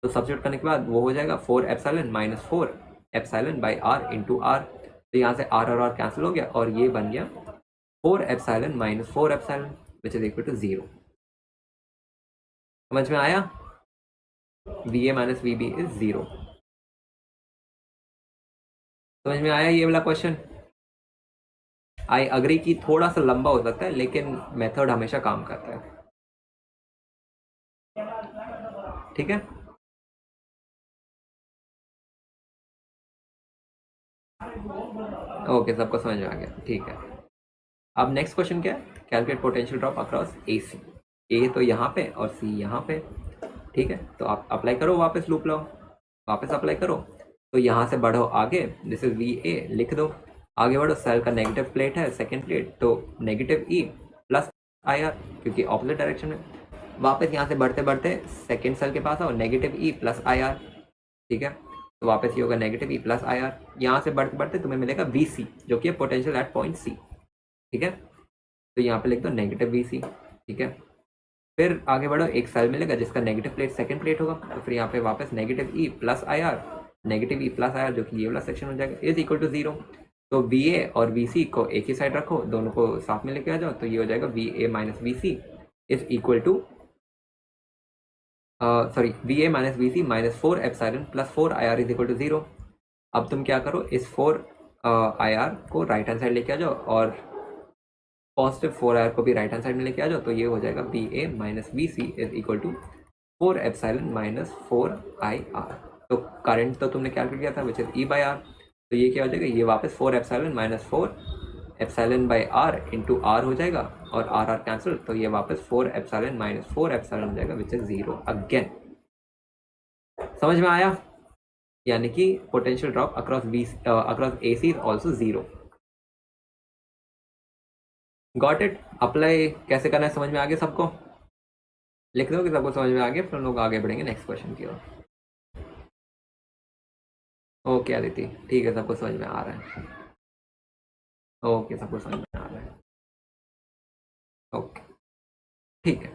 तो सब्स्टिट्यूट करने के बाद वो हो जाएगा 4 epsilon minus 4 epsilon by R into R, तो यहाँ से आर और आर कैंसिल हो गया और ये बन गया 4 epsilon minus 4 epsilon which is equal to 0। समझ में आया, V A minus V B is 0। समझ में आया ये वाला क्वेश्चन। आई अग्री कि थोड़ा सा लंबा हो सकता है लेकिन मेथड हमेशा काम करता है। ठीक है, ओके, सबको समझ में आ गया। ठीक है, अब नेक्स्ट क्वेश्चन क्या है, calculate potential drop across A C. ए तो यहाँ पे और सी यहाँ पे। ठीक है, तो आप अप्लाई करो वापस लूप लॉ, वापस अप्लाई करो, तो यहाँ से बढ़ो आगे, दिस इज वी ए लिख दो, आगे बढ़ो, सेल का नेगेटिव प्लेट है सेकेंड प्लेट, तो negative E plus I are क्योंकि ऑपोजिट डायरेक्शन में, वापस यहाँ से बढ़ते बढ़ते सेकेंड सेल के पास आओ, negative E plus I R. ठीक है, तो वापस ये होगा negative E plus I are, यहाँ से बढ़ते बढ़ते तुम्हें मिलेगा वी सी जो कि पोटेंशियल एट पॉइंट सी। ठीक है, तो यहाँ पे लिख दो नेगेटिव वी सी। ठीक है, फिर आगे बढ़ो, एक सेल मिलेगा जिसका नेगेटिव प्लेट सेकंड प्लेट होगा, तो फिर यहाँ पे वापस negative E plus I are, negative E plus I are जो कि ये वाला सेक्शन हो जाएगा, इज इक्वल टू 0। तो वी ए और वी सी को एक ही साइड रखो, दोनों को साथ में लेके आ जाओ, तो ये हो जाएगा V A minus V C is equal to sorry V A minus V C minus 4 epsilon plus 4 I R is equal to 0। अब तुम क्या करो, इस 4 आई आर को राइट हैंड साइड लेके आ जाओ और पॉजिटिव 4 आर को भी राइट हैंड साइड में लेके आ जाओ, तो ये हो जाएगा V A minus V C is equal to 4 epsilon minus 4 I R. तो करंट तो तुमने कैलकुलेट किया था which is E by R, तो ये क्या हो जाएगा, ये वापस 4 epsilon minus 4 epsilon by R into R हो जाएगा और आर आर कैंसिल, तो ये वापस 4 एप्सिलॉन माइनस 4 एप्सिलॉन हो जाएगा विच इज 0 अगेन। समझ में आया, यानी कि potential drop across A C is also 0। Got it, apply कैसे करना है समझ में आ गया सबको, लिख दो कि सबको समझ में आ गया, फिर हम लोग आगे बढ़ेंगे नेक्स्ट क्वेश्चन की ओर। ओके अदिति, ठीक है, सबको समझ में आ रहा है। ओके, सबको समझ में आ रहा है। ओके, ठीक है,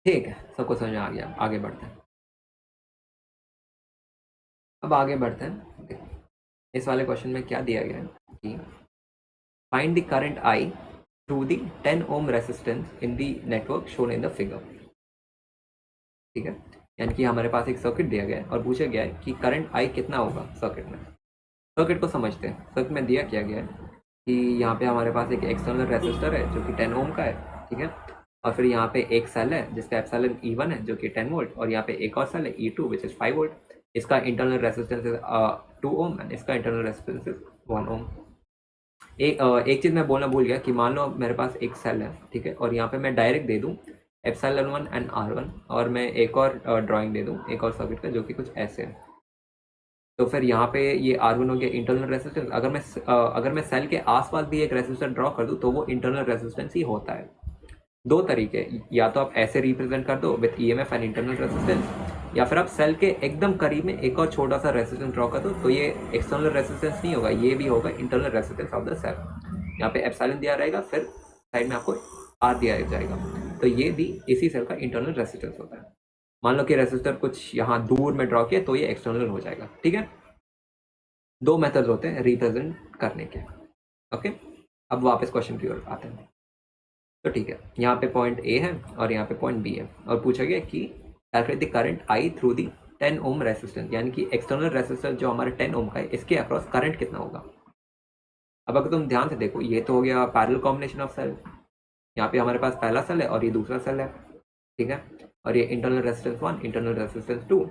ठीक है, सबको समझ में आ गया, आगे बढ़ते हैं। अब आगे बढ़ते हैं, इस वाले क्वेश्चन में क्या दिया गया है कि find the current I through the 10 ohm resistance in the network shown in the figure. ठीक है, यानी कि हमारे पास एक सर्किट दिया गया है और पूछा गया है कि करंट आई कितना होगा सर्किट में। सर्किट को समझते हैं, सर्किट में दिया क्या गया है कि यहाँ पे हमारे पास एक एक्सटर्नल रेसिस्टर है जो कि 10 ओम का है। ठीक है, और फिर यहाँ पे एक सेल है जिसका एप्सिलॉन E1 है जो कि 10 वोल्ट, और यहाँ पे एक और सेल है E2 विच इज 5 वोल्ट। इसका internal resistance is 2 ohm and इसका इंटरनल रेसिस्टेंस इज 1 ओम। एक चीज़ मैं बोलना भूल गया कि मान लो मेरे पास एक सेल है, ठीक है, और यहाँ पे मैं डायरेक्ट दे दूँ एप्सिलॉन 1 एंड R1, और मैं एक और ड्राइंग दे दूँ एक और सर्किट का जो कि कुछ ऐसे है। तो फिर यहाँ पे ये R1 हो गया इंटरनल रेसिस्टेंस। अगर मैं सेल के आसपास भी एक रेसिस्टर ड्रॉ कर दूँ तो वो इंटरनल रेसिस्टेंस ही होता है। दो तरीके, या तो आप ऐसे रिप्रेजेंट कर दो with EMF and internal resistance, या फिर आप सेल के एकदम करीब में एक और छोटा सा रेसिस्टेंस ड्रॉ कर दो, तो ये एक्सटर्नल रेसिस्टेंस नहीं होगा, ये भी होगा internal resistance of the cell. यहाँ पे एप्सिलॉन दिया रहेगा, फिर साइड में आपको R दिया जाएगा, तो ये भी इसी सेल का इंटरनल रेसिस्टेंस होता है। मान लो कि रेसिस्टर कुछ यहाँ दूर में ड्रॉ किया तो ये एक्सटर्नल हो जाएगा। ठीक है, दो मेथड्स होते हैं रिप्रेजेंट करने के। ओके, अब वापस क्वेश्चन की ओर आते हैं। तो ठीक है, यहाँ पे पॉइंट ए है और यहाँ पे पॉइंट बी है, और पूछा गया कि calculate the current I through the 10 ohm resistance, यानी कि एक्सटर्नल रेसिस्टेंस जो हमारे 10 ओम का है इसके अक्रॉस करंट कितना होगा। अब अगर तुम ध्यान से देखो, ये तो हो गया पैरेलल कॉम्बिनेशन ऑफ सेल, यहाँ पे हमारे पास पहला सेल है और ये दूसरा सेल है, ठीक है, और ये इंटरनल रेजिस्टेंस 1, इंटरनल रेजिस्टेंस 2।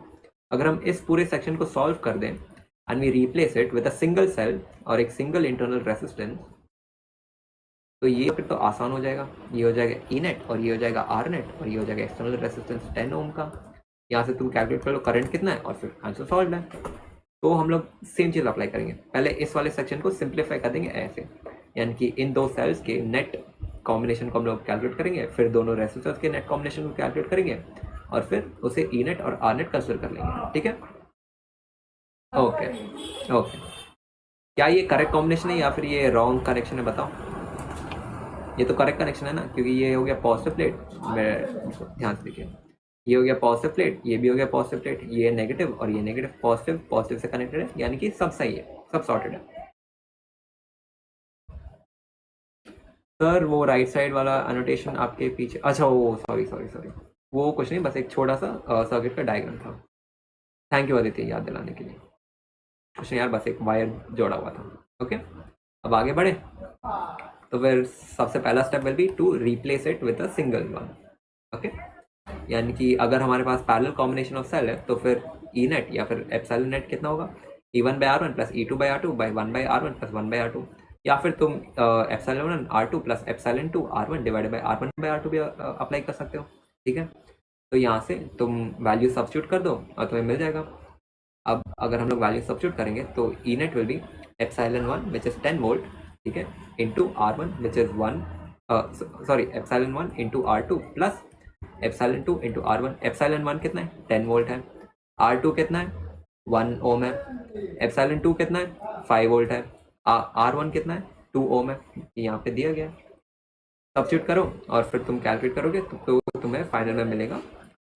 अगर हम इस पूरे सेक्शन को सॉल्व कर दें and we replace it with a single cell और एक सिंगल इंटरनल रेजिस्टेंस, तो ये फिर तो आसान हो जाएगा। ये हो जाएगा ई नेट और ये हो जाएगा आर नेट और ये हो जाएगा एक्सटर्नल रेजिस्टेंस 10 ओम का। यहाँ से तुम कैलकुलेट कर लो करंट कितना है और फिर आंसर सॉल्व है। तो हम लोग सेम चीज़ अप्लाई करेंगे, पहले इस वाले सेक्शन को सिंप्लीफाई कर देंगे ऐसे, यानी कि इन दो सेल्स के नेट कॉम्बिनेशन को हम लोग कैलकुलेट करेंगे, फिर दोनों रेसिस्टर्स के नेट कॉम्बिनेशन को कैलकुलेट करेंगे और फिर उसे ई नेट और आर नेट कंसिडर कर लेंगे, ठीक है। ओके ओके, क्या ये करेक्ट कॉम्बिनेशन है या फिर ये रॉन्ग कनेक्शन है बताओ। ये तो करेक्ट कनेक्शन है ना, क्योंकि ये हो गया पॉजिटिव प्लेट, ध्यान से देखिए, ये हो गया पॉजिटिव प्लेट, ये भी हो गया पॉजिटिव प्लेट, ये नेगेटिव और ये नेगेटिव, पॉजिटिव पॉजिटिव से कनेक्टेड है, यानी कि सब सही है, सब सॉर्टेड है। सर वो राइट साइड वाला अनोटेशन आपके पीछे, अच्छा वो सॉरी सॉरी सॉरी, वो कुछ नहीं, बस एक छोटा सा सर्किट का डायग्राम था। थैंक यू आदित्य याद दिलाने के लिए। कुछ नहीं यार, बस एक वायर जोड़ा हुआ था। ओके, अब आगे बढ़े। तो फिर सबसे पहला step will be to replace it with a single one. Okay, यानी कि अगर हमारे पास पैरेलल कॉम्बिनेशन ऑफ सेल है तो फिर ई नेट या फिर एप्सिलॉन नेट कितना होगा, E1/R1 plus E2/R2 by 1/R1 plus 1/R2, या फिर तुम epsilon R2 plus epsilon 2 R1 divided by R1/R2 भी अप्लाई कर सकते हो, ठीक है। तो यहाँ से तुम वैल्यू सब्स्टिट्यूट कर दो और तुम्हें मिल जाएगा। अब अगर हम लोग वैल्यू सब्स्टिट्यूट करेंगे तो E net will be epsilon 1 which is 10 volt, ठीक है, into R1 which is 1, sorry epsilon 1 into R2 plus epsilon 2 into R1। Epsilon 1 कितना है 10 वोल्ट है, R2 कितना है 1 ओम है, एप्सिलॉन 2 कितना है 5 वोल्ट है, R1 कितना है 2 ओम है, यहाँ पे दिया गया। सब्स्टिट्यूट करो और फिर तुम कैलकुलेट करोगे तो तुम्हें फाइनल में मिलेगा,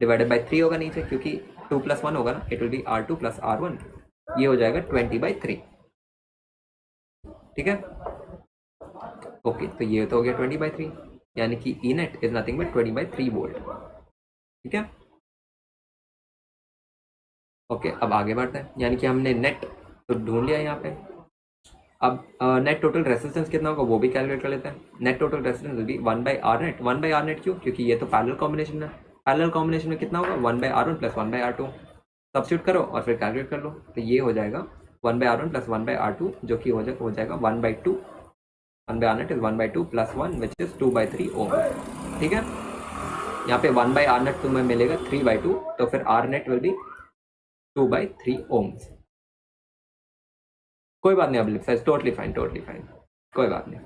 डिवाइडेड बाई 3 होगा नीचे, क्योंकि 2 + 1 होगा ना, it will be R2 plus R1, ये हो जाएगा 20/3, ठीक है। ओके, तो ये तो हो गया 20/3, यानी कि E net is nothing but 20/3 volt, ठीक है। ओके, अब आगे बढ़ते हैं, यानी कि हमने नेट तो ढूंढ लिया यहाँ पे। अब नेट टोटल रेजिस्टेंस कितना होगा वो भी कैलकुलेट कर लेते हैं। Net total resistance will B 1/R net. 1/R net क्यों, क्योंकि ये तो पैरेलल कॉम्बिनेशन है, पैरेलल कॉम्बिनेशन में कितना होगा 1/R1 प्लस 1/R2, सब्स्टिट्यूट करो और फिर कैलकुलेट कर लो, तो ये हो जाएगा 1/R1 प्लस 1/R2, जो कि हो जाएगा 1/2, 1/R net is 1/2 plus 1 which is 2/3 ओम, ठीक है। यहाँ पे 1/R नेट तुम्हें मिलेगा 3/2, तो फिर R net will be 2/3 ohms. कोई बात नहीं Abhilip sir, totally fine, totally fine, कोई बात नहीं,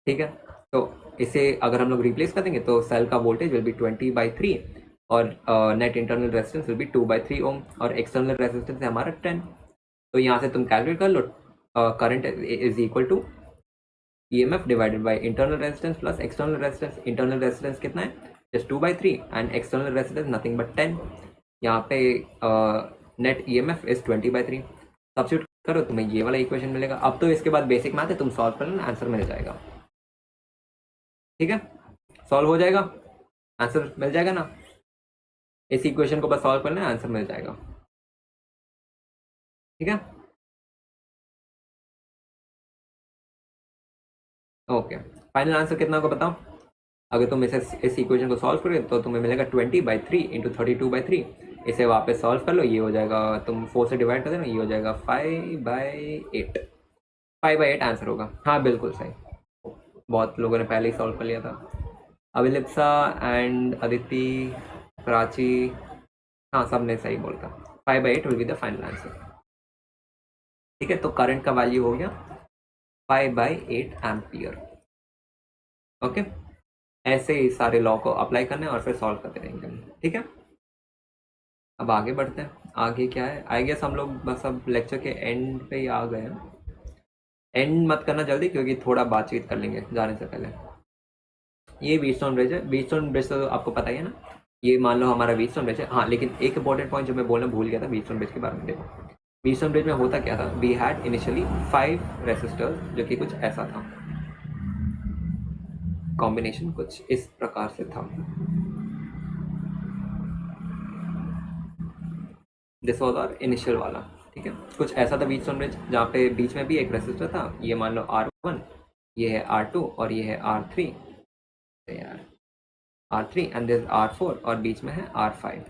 ठीक है। तो इसे अगर हम लोग रिप्लेस कर देंगे तो सेल का वोल्टेज विल बी 20/3 और net internal resistance will be 2/3 ओम और एक्सटर्नल रेजिस्टेंस है हमारा 10। तो यहाँ से तुम कैलकुलेट कर लो, current is equal to EMF divided by internal resistance plus external resistance. Internal resistance कितना है just 2/3 and external resistance nothing but 10। यहाँ पे नेट EMF इज 20/3, सब्स्टिट्यूट करो तुम्हें ये वाला इक्वेशन मिलेगा। अब तो इसके बाद बेसिक मैथ है, तुम सॉल्व कर लेना, आंसर मिल जाएगा, ठीक है। सॉल्व हो जाएगा, आंसर मिल जाएगा ना, इस इक्वेशन को बस सॉल्व करना है, आंसर मिल जाएगा, ठीक है। ओके, फाइनल आंसर कितना होगा बताओ। अगर तुम इस इक्वेशन को सॉल्व करोगे तो तुम्हें मिलेगा 20/3 इंटू 32/3। इसे वापस सॉल्व कर लो, ये हो जाएगा, तुम 4 से डिवाइड कर देना, ये हो जाएगा 5/8, 5/8 आंसर होगा। हाँ बिल्कुल सही, बहुत लोगों ने पहले ही सॉल्व कर लिया था। अभिलिप्सा एंड अदिति, प्राची, हाँ सब ने सही बोला था, 5/8 will be the final answer, ठीक है। तो करंट का वैल्यू हो गया 5/8 एम्पियर। ओके, ऐसे ही सारे लॉ को अप्लाई करना है और फिर सॉल्व करते रहेंगे, ठीक है। अब आगे बढ़ते हैं, आगे क्या है, आई गेस हम लोग बस अब लेक्चर के एंड पे ही आ गए हैं। एंड मत करना जल्दी, क्योंकि थोड़ा बातचीत कर लेंगे जाने से पहले। ये व्हीटस्टोन ब्रिज है, व्हीटस्टोन ब्रिज तो आपको पता ही है ना, ये मान लो हमारा व्हीटस्टोन ब्रिज है। हाँ, लेकिन एक इंपॉर्टेंट पॉइंट जो मैं बोलना भूल गया था व्हीटस्टोन ब्रिज के बारे में, देखो व्हीटस्टोन ब्रिज में होता क्या था, वी हैड इनिशियली 5 रेसिस्टर्स, जो कि कुछ ऐसा था, कॉम्बिनेशन कुछ इस प्रकार से था, दिस वाज आवर इनिशियल वाला, ठीक है, कुछ ऐसा था व्हीटस्टोन ब्रिज जहाँ पे बीच में भी एक रेसिस्टर था, ये मान लो R1, ये है R2 और ये है R3 यार, R3 एंड दिस R4 और बीच में है R5।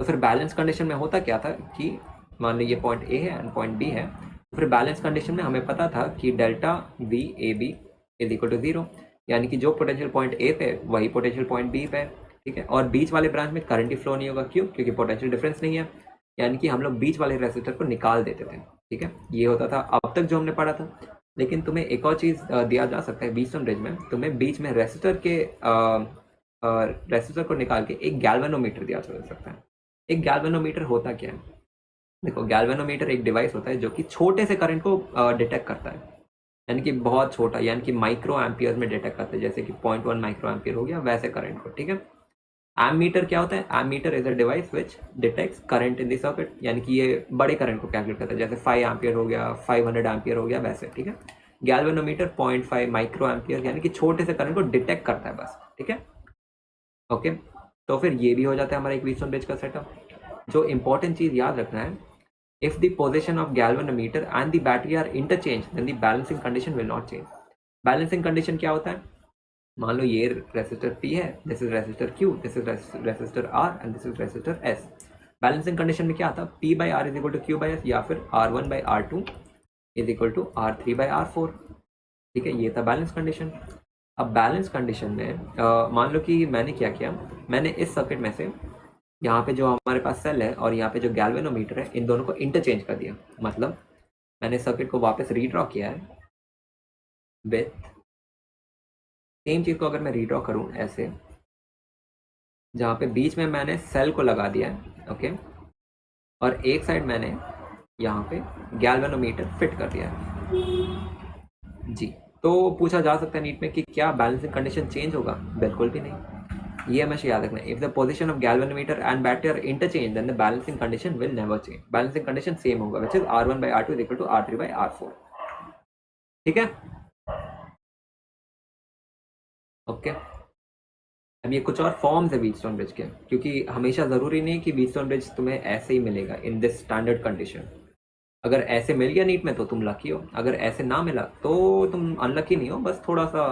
तो फिर बैलेंस कंडीशन में होता क्या था कि मान लो ये पॉइंट ए है एंड पॉइंट बी है, तो फिर बैलेंस कंडीशन में हमें पता था कि delta V A B is equal to 0, यानी कि जो पोटेंशियल पॉइंट ए पे वही पोटेंशियल पॉइंट बी पे, ठीक है। और बीच वाले ब्रांच में करंट ही फ्लो नहीं होगा, क्यों? क्योंकि पोटेंशियल डिफरेंस नहीं है, यानी कि हम लोग बीच वाले रेसिस्टर को निकाल देते थे, ठीक है। ये होता था अब तक जो हमने पढ़ा था। लेकिन तुम्हें एक और चीज़ दिया जा सकता है व्हीटस्टोन ब्रिज में, तुम्हें बीच में रेसिस्टर को निकाल के एक गैल्वेनोमीटर दिया जा सकता है। एक गैल्वेनोमीटर होता क्या है? देखो, गैल्वेनोमीटर एक डिवाइस होता है जो कि छोटे से करंट को डिटेक्ट करता है, यानी कि बहुत छोटा, यानी कि माइक्रो एम्पियर में डिटेक्ट करता है, जैसे कि 0.1 माइक्रो एम्पियर हो गया वैसे करंट को, ठीक है। एमीटर क्या होता है? Ammeter is a device which detects current in the circuit, यानी कि ये बड़े करंट को कैलकुलेट करता है, जैसे 5 एम्पियर हो गया, 500 एम्पियर हो गया वैसे, ठीक है। गैल्वेनोमीटर 0.5 माइक्रो एम्पियर, यानी कि छोटे से करंट को डिटेक्ट करता है बस, ठीक है। ओके, तो फिर ये भी हो जाता है हमारा एक व्हीटस्टोन ब्रिज का सेटअप। जो इंपॉर्टेंट चीज याद रखना है, if the position of galvanometer and the battery are interchanged then the balancing condition will not change। balancing condition क्या होता है? मान लो ये रेसिस्टर P है, this is resistor Q, this is resistor R and this is resistor S। Balancing condition में क्या आता है? P by R is equal to Q by S, या फिर R1 by R2 is equal to R3 by R4, ठीक है। ये था बैलेंस कंडीशन। अब बैलेंस कंडीशन में मान लो कि मैंने क्या किया, मैंने इस सर्किट में से यहाँ पे जो हमारे पास सेल है और यहाँ पे जो गैल्वेनोमीटर है, इन दोनों को इंटरचेंज कर दिया। मतलब मैंने सर्किट को वापस रीड्रॉ किया है विथ सेम चीज़ को अगर मैं रीड्रॉ करूँ ऐसे, जहाँ पे बीच में मैंने सेल को लगा दिया है, ओके, और एक साइड मैंने यहाँ पे गैल्वेनोमीटर फिट कर दिया है जी। तो पूछा जा सकता है नीट में कि क्या बैलेंसिंग कंडीशन चेंज होगा? बिल्कुल भी नहीं। ये हमेशा याद रखना, if the position of galvanometer and battery are interchange then the balancing condition will never change. Balancing condition same होगा, which is R1 by R2 is equal to R3 by R4, ठीक है। ओके, अब ये कुछ और forms है Wheatstone bridge के, क्योंकि हमेशा जरूरी नहीं कि व्हीटस्टोन ब्रिज तुम्हें ऐसे ही मिलेगा इन दिस स्टैंडर्ड कंडीशन। अगर ऐसे मिल गया नीट में तो तुम लकी हो, अगर ऐसे ना मिला तो तुम अनलकी नहीं हो, बस थोड़ा सा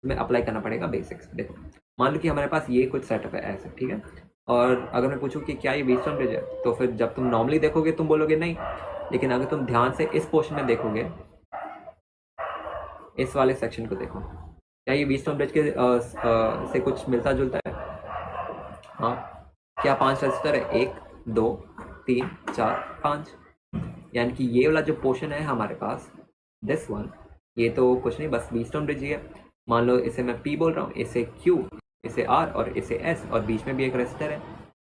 तुम्हें अप्लाई करना पड़ेगा बेसिक्स। देखो, मान लो कि हमारे पास ये कुछ सेटअप है ऐसे, ठीक है। और अगर मैं पूछूं कि क्या ये व्हीटस्टोन ब्रिज है, तो फिर जब तुम नॉर्मली देखोगे तुम बोलोगे नहीं, लेकिन अगर तुम ध्यान से इस पोर्शन में देखोगे, इस वाले सेक्शन को देखो, क्या ये व्हीटस्टोन ब्रिज के से कुछ मिलता जुलता है? हाँ, क्या 5 रेजिस्टर है? 1 2 3 4 5, यानी कि ये वाला जो पोर्शन है हमारे पास, दिस वन, ये तो कुछ नहीं, बस व्हीटस्टोन ब्रिज ही है। मान लो इसे मैं P बोल रहा हूँ, इसे Q, इसे R और इसे S, और बीच में भी एक रेजिस्टर है।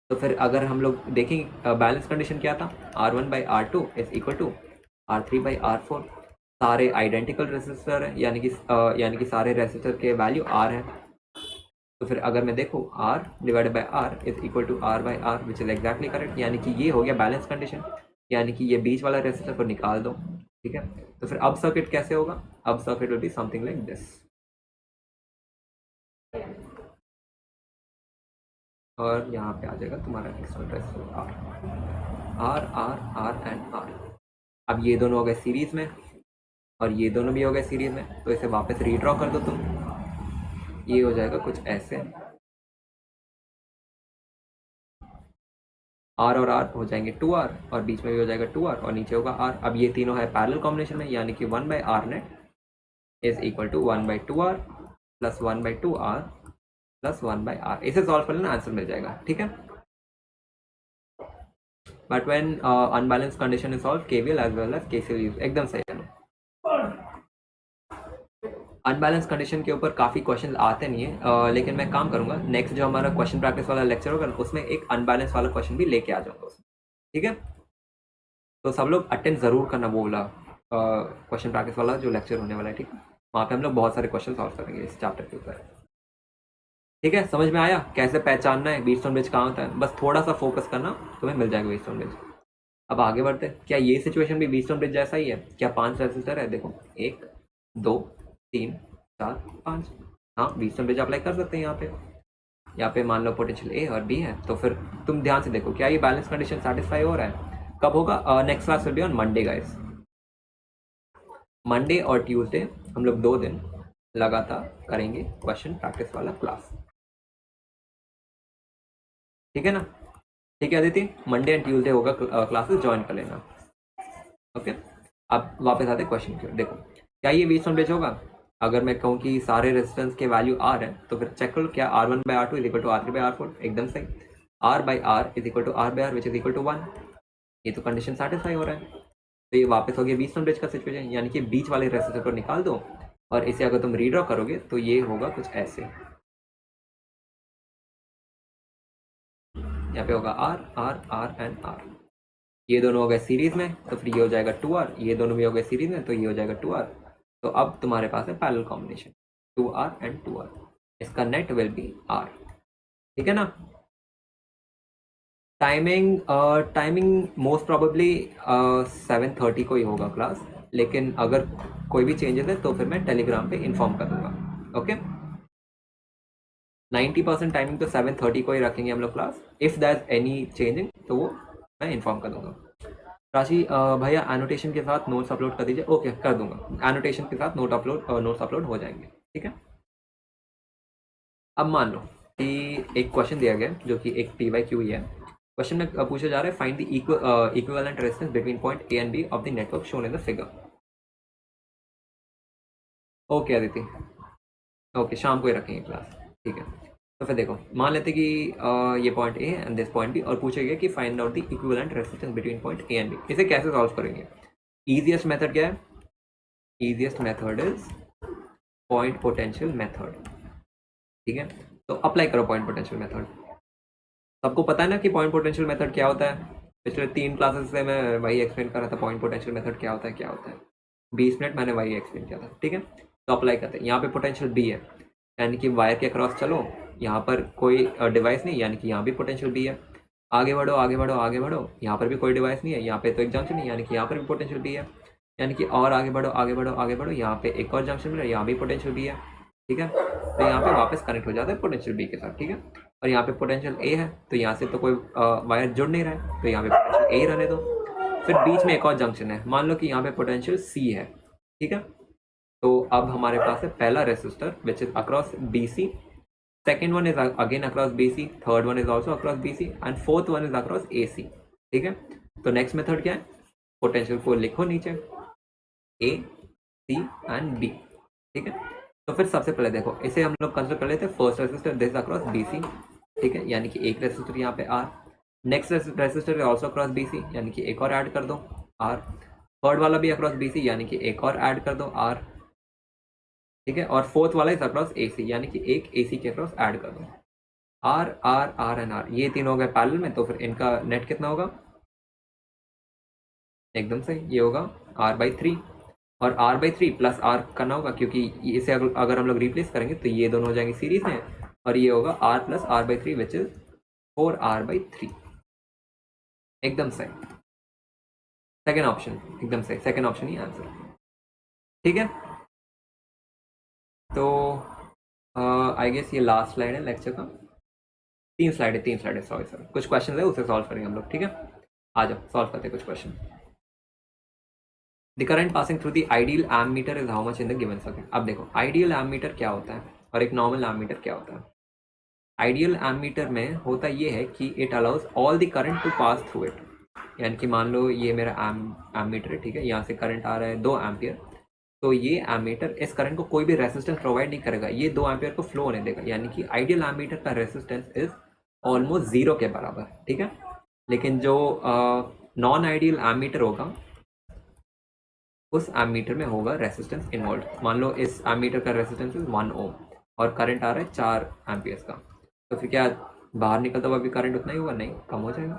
तो फिर अगर हम लोग देखेंगे बैलेंस कंडीशन क्या था, R1 by R2 is equal to R3 by R4। सारे आइडेंटिकल रेजिस्टर है, यानी कि सारे रेजिस्टर के वैल्यू R है। तो फिर अगर मैं देखूँ R divided by R is equal to R by R, which is exactly correct, यानी कि ये हो गया बैलेंस कंडीशन, यानी कि ये बीच वाला रेजिस्टर को निकाल दो, ठीक है। तो फिर अब सर्किट कैसे होगा? अब circuit will be something like this, और यहाँ पे आ जाएगा तुम्हारा external resistor R and R। अब ये दोनों हो गए सीरीज में और ये दोनों भी हो गए सीरीज में, तो इसे वापस रीड्रॉ कर दो तुम, ये हो जाएगा कुछ ऐसे, R और R हो जाएंगे 2R, और बीच में भी हो जाएगा 2R, और नीचे होगा R। अब ये तीनों है पैरेलल कॉम्बिनेशन में, यानी कि 1 by R net is equal to 1 by 2R plus 1 by 2R plus 1 by R। इसे सॉल्व कर लेना, आंसर मिल जाएगा, ठीक है। But when unbalance condition is solve, KVL as well as KCL use, एकदम सही है। अनबैलेंस कंडीशन के ऊपर काफ़ी क्वेश्चन आते नहीं है, लेकिन मैं काम करूंगा, नेक्स्ट जो हमारा क्वेश्चन प्रैक्टिस वाला लेक्चर होगा उसमें एक अनबैलेंस वाला क्वेश्चन भी लेके आ जाऊंगा उसमें, ठीक है। तो सब लोग अटेंड ज़रूर करना वो वाला क्वेश्चन प्रैक्टिस वाला जो लेक्चर होने वाला है, ठीक है। वहाँ पे हम लोग बहुत सारे क्वेश्चन सॉल्व करेंगे इस चैप्टर के ऊपर, ठीक है। समझ में आया कैसे पहचानना है व्हीटस्टोन ब्रिज कहाँ होता है? बस थोड़ा सा फोकस करना, तुम्हें मिल जाएगा व्हीटस्टोन ब्रिज। अब आगे बढ़ते हैं, क्या ये सिचुएशन भी व्हीटस्टोन ब्रिज जैसा ही है? क्या 5 रेजिस्टर है? देखो 1 2 3 4 5, हाँ व्हीटस्टोन ब्रिज अप्लाई कर सकते हैं यहाँ पे मान लो पोटेंशियल A और B है। तो फिर तुम ध्यान से देखो, क्या ये बैलेंस कंडीशन सेटिस्फाई हो रहा है? कब होगा? Next class will be on Monday guys. Monday और ट्यूसडे हम लोग 2 दिन लगातार करेंगे क्वेश्चन प्रैक्टिस वाला क्लास, ठीक है ना? ठीक है अदिति, मंडे एंड ट्यूसडे होगा क्लासेस, ज्वाइन कर लेना। ओके, अब वापस आते क्वेश्चन की ओर। देखो क्या ये व्हीटस्टोन ब्रिज होगा? अगर मैं कहूँ कि सारे रेजिस्टेंस के वैल्यू आर है तो फिर चेक करो क्या R1 by R2 is equal to R3 by R4, एकदम सही। R by R is equal to R by R which is equal to 1, ये तो कंडीशन सेटिस्फाई हो रहा है। तो ये वापस हो गया व्हीटस्टोन ब्रिज का सिचुएशन, यानी कि बीच वाले रेजिस्टेंस को निकाल दो और इसे अगर तुम रीड्रॉ करोगे तो ये होगा कुछ ऐसे, यहाँ पे होगा R R R and R, ये दोनों हो गए सीरीज में तो फिर ये हो जाएगा 2R, ये दोनों भी हो गए सीरीज में तो ये हो जाएगा 2R। तो अब तुम्हारे पास है parallel combination 2R and 2R, इसका नेट विल बी R, ठीक है ना? टाइमिंग मोस्ट प्रोबेबली 7:30 को ही होगा क्लास, लेकिन अगर कोई भी चेंजेस है तो फिर मैं टेलीग्राम पे इन्फॉर्म कर दूंगा। ओके, 90% टाइमिंग तो 7:30 को ही रखेंगे हम लोग class, if that any changing तो वो मैं इन्फॉर्म कर दूंगा। राशि भैया एनोटेशन के साथ नोट्स अपलोड कर दीजिए। ओके कर दूंगा, एनोटेशन के साथ नोट्स अपलोड हो जाएंगे, ठीक है? अब मान लो कि एक क्वेश्चन दिया गया जो कि एक PYQ ही है। क्वेश्चन में पूछा जा रहा है find the equivalent resistance between point A and B of the network shown in the figure. Okay Aditi, okay शाम को ही रखेंगे क्लास, ठीक है? तो फिर देखो मान लेते कि ये point A and this point B और पूछा गया कि find out the equivalent resistance between point A and B। इसे कैसे सॉल्व करेंगे? इजीएस्ट मेथड क्या है? Easiest method is point potential method, ठीक है? तो अप्लाई करो पॉइंट पोटेंशियल मेथड। सबको पता है ना कि पॉइंट पोटेंशियल मेथड क्या होता है? पिछले 3 क्लासेस से मैं वही एक्सप्लेन कर रहा था, पॉइंट पोटेंशियल मेथड क्या होता है, क्या होता है। 20 मिनट मैंने वही एक्सप्लेन किया था, ठीक है? तो अप्लाई करते हैं। यहाँ पे पोटेंशियल B है, यानी कि वायर के क्रॉस चलो, यहाँ पर कोई डिवाइस नहीं, यानी कि यहाँ भी पोटेंशियल B है। आगे बढ़ो आगे बढ़ो आगे बढ़ो, यहाँ पर भी कोई डिवाइस नहीं है, यहाँ पे तो एक जंक्शन है, यानी कि यहाँ पर भी पोटेंशियल B है। यानी कि और आगे बढ़ो आगे बढ़ो आगे बढ़ो, यहाँ पे एक और जंक्शन मिला, यहाँ भी पोटेंशियल B है, ठीक है? तो यहाँ पे वापस कनेक्ट हो जाता है पोटेंशियल B के साथ, ठीक है? और यहाँ पे पोटेंशियल A है तो यहाँ से तो कोई वायर जुड़ नहीं रहा है, तो यहाँ पे पोटेंशियल A ही रहने दो। फिर बीच में एक और जंक्शन है, मान लो कि यहाँ पे पोटेंशियल C है, ठीक है? तो अब हमारे पास है पहला resistor which is across BC, second one is again across BC, third one is also across BC and fourth one is across AC, ठीक है? तो नेक्स्ट मेथड क्या है? पोटेंशियल को लिखो नीचे A, C एंड B, ठीक है? तो फिर सबसे पहले देखो इसे हम लोग कंसिडर कर लेते हैं first resistor this across BC, ठीक है? यानी कि एक रेसिस्टर यहाँ पे R, next resistor also across BC, यानी कि एक और ऐड कर दो R, थर्ड वाला भी अक्रॉस BC, यानी कि एक और ऐड कर दो R, ठीक है? और फोर्थ वाला इज अक्रॉस AC, यानी कि एक AC के अक्रॉस ऐड कर दो। R R R and R, ये तीनों हो गए पैरेलल में, तो फिर इनका नेट कितना होगा? एकदम सही, ये होगा R/3, और R/3 प्लस R करना होगा क्योंकि इसे अगर हम लोग रिप्लेस करेंगे तो ये दोनों हो जाएंगे सीरीज में, और ये होगा R plus R/3 which is 4R/3, एकदम सही। सेकेंड ऑप्शन एकदम सही, सेकेंड ऑप्शन ही आंसर, ठीक है? तो आई गेस ये लास्ट स्लाइड है लेक्चर का। 3 स्लाइड है, सॉरी सर, कुछ क्वेश्चन है उसे सॉल्व करेंगे हम लोग, ठीक है? आ जाओ सॉल्व करते हैं कुछ question. The current passing through the ideal ammeter is how much in the given circuit. अब देखो आइडियल एमीटर क्या होता है और एक नॉर्मल एमीटर क्या होता है। आइडियल एमीटर में होता ये है कि it allows all the current to pass through it, यानी कि मान लो ये मेरा एमीटर है, ठीक है? यहाँ से करंट आ रहा है 2 एम्पियर, तो ये एमीटर इस करंट को कोई भी रेसिस्टेंस प्रोवाइड नहीं करेगा, ये 2 एम्पियर को फ्लो होने देगा, यानी कि आइडियल एमीटर का रेसिस्टेंस इज ऑलमोस्ट 0 के बराबर, ठीक है? लेकिन जो नॉन आइडियल एमीटर होगा उस एमीटर में होगा रेसिस्टेंस इन्वॉल्व। मान लो इस एमीटर का रेसिस्टेंस इज 1 ओम और करंट आ रहा है 4 एम्पियर्स का, तो फिर क्या बाहर निकलता हुआ भी करंट उतना ही होगा? नहीं, कम हो जाएगा,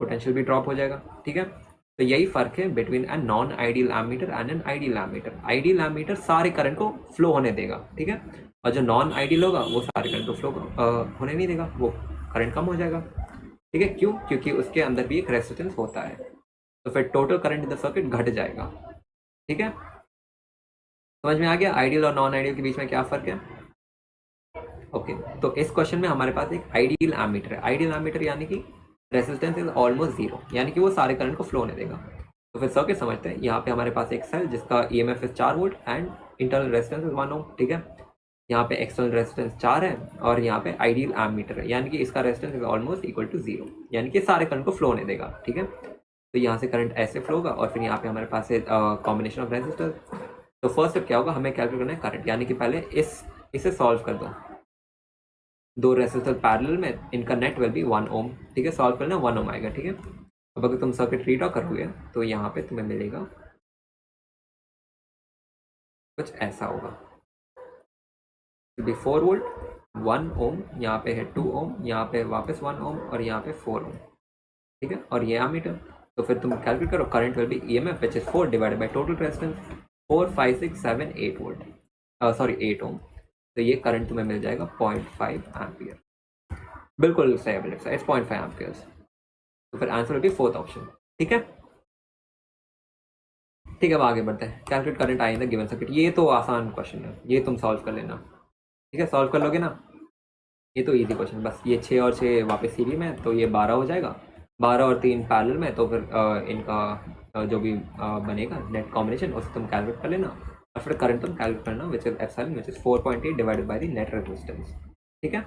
पोटेंशियल भी ड्रॉप हो जाएगा, ठीक है? तो यही फर्क है between a non ideal ammeter and an ideal ammeter. Ideal ammeter सारे करंट को फ्लो होने देगा, ठीक है? और जो नॉन आइडियल होगा वो सारे करंट को फ्लो होने नहीं देगा, वो करंट कम हो जाएगा, ठीक है? क्यों? क्योंकि उसके अंदर भी एक रेसिस्टेंस होता है, तो फिर total current in the circuit घट जाएगा, ठीक है? समझ में आ गया आइडियल और नॉन आइडियल के बीच में क्या फर्क है? ओके, तो इस क्वेश्चन में हमारे पास एक आइडियल एमीटर है। आइडियल एमीटर यानी कि रेसिस्टेंस इज ऑलमोस्ट जीरो, यानी कि वो सारे करंट को फ्लो नहीं देगा। तो फिर सर्किट समझते हैं। यहाँ पे हमारे पास एक सेल जिसका EMF is 4 volt and internal resistance is 1 ओम, ठीक है। यहाँ पे एक्सटर्नल रेजिस्टेंस 4 है और यहाँ पे आइडियल एमीटर है, यानी कि इसका resistance is almost equal to zero, यानी कि सारे करंट को फ्लो नहीं देगा, ठीक है। तो यहाँ से करंट ऐसे फ्लो होगा और फिर यहाँ पे हमारे पास है कॉम्बिनेशन ऑफ रेजिस्टर। तो फर्स्ट स्टेप क्या होगा, हमें कैलकुलेट करना है करंट, यानी कि पहले इसे सॉल्व कर दो। दो रेजिस्टर पैरेलल में, इनका नेट विल बी 1 ओम, ठीक है। सॉल्व करना 1 ओम आएगा, ठीक है। अब अगर तुम सर्किट रीड्रॉ करोगे तो यहाँ पे तुम्हें मिलेगा कुछ ऐसा होगा, 4 वोल्ट, 1 ओम, यहाँ पे है 2 ओम, यहाँ पे वापस 1 ओम और यहाँ पे 4 ओम, ठीक है। और ये एमीटर। तो फिर तुम कैलकुलेट करो, current will be EMF which is 4 divided by total resistance 4, 5, 6, 7, 8 volt, sorry 8 ओम। तो ये करंट तुम्हें मिल जाएगा 0.5 एम्पियर, बिल्कुल सही है, 0.5 एम्पियर्स। तो फिर आंसर होगी फोर्थ ऑप्शन, ठीक है। ठीक है, अब आगे बढ़ते हैं। Calculate current I in the given circuit. ये तो आसान क्वेश्चन है, ये तुम सॉल्व कर लेना, ठीक है। सॉल्व कर लोगे ना, ये तो इजी क्वेश्चन। बस ये 6 और 6 वापस सीरी में, तो ये 12 हो जाएगा। 12 और 3 पैरेलल में, तो फिर इनका जो भी बनेगा नेट कॉम्बिनेशन उसे तुम कैलकुलेट कर लेना और फिर करंट तुम कैलकुलेट करना विच is epsilon which is 4.8 divided by the net resistance, ठीक है।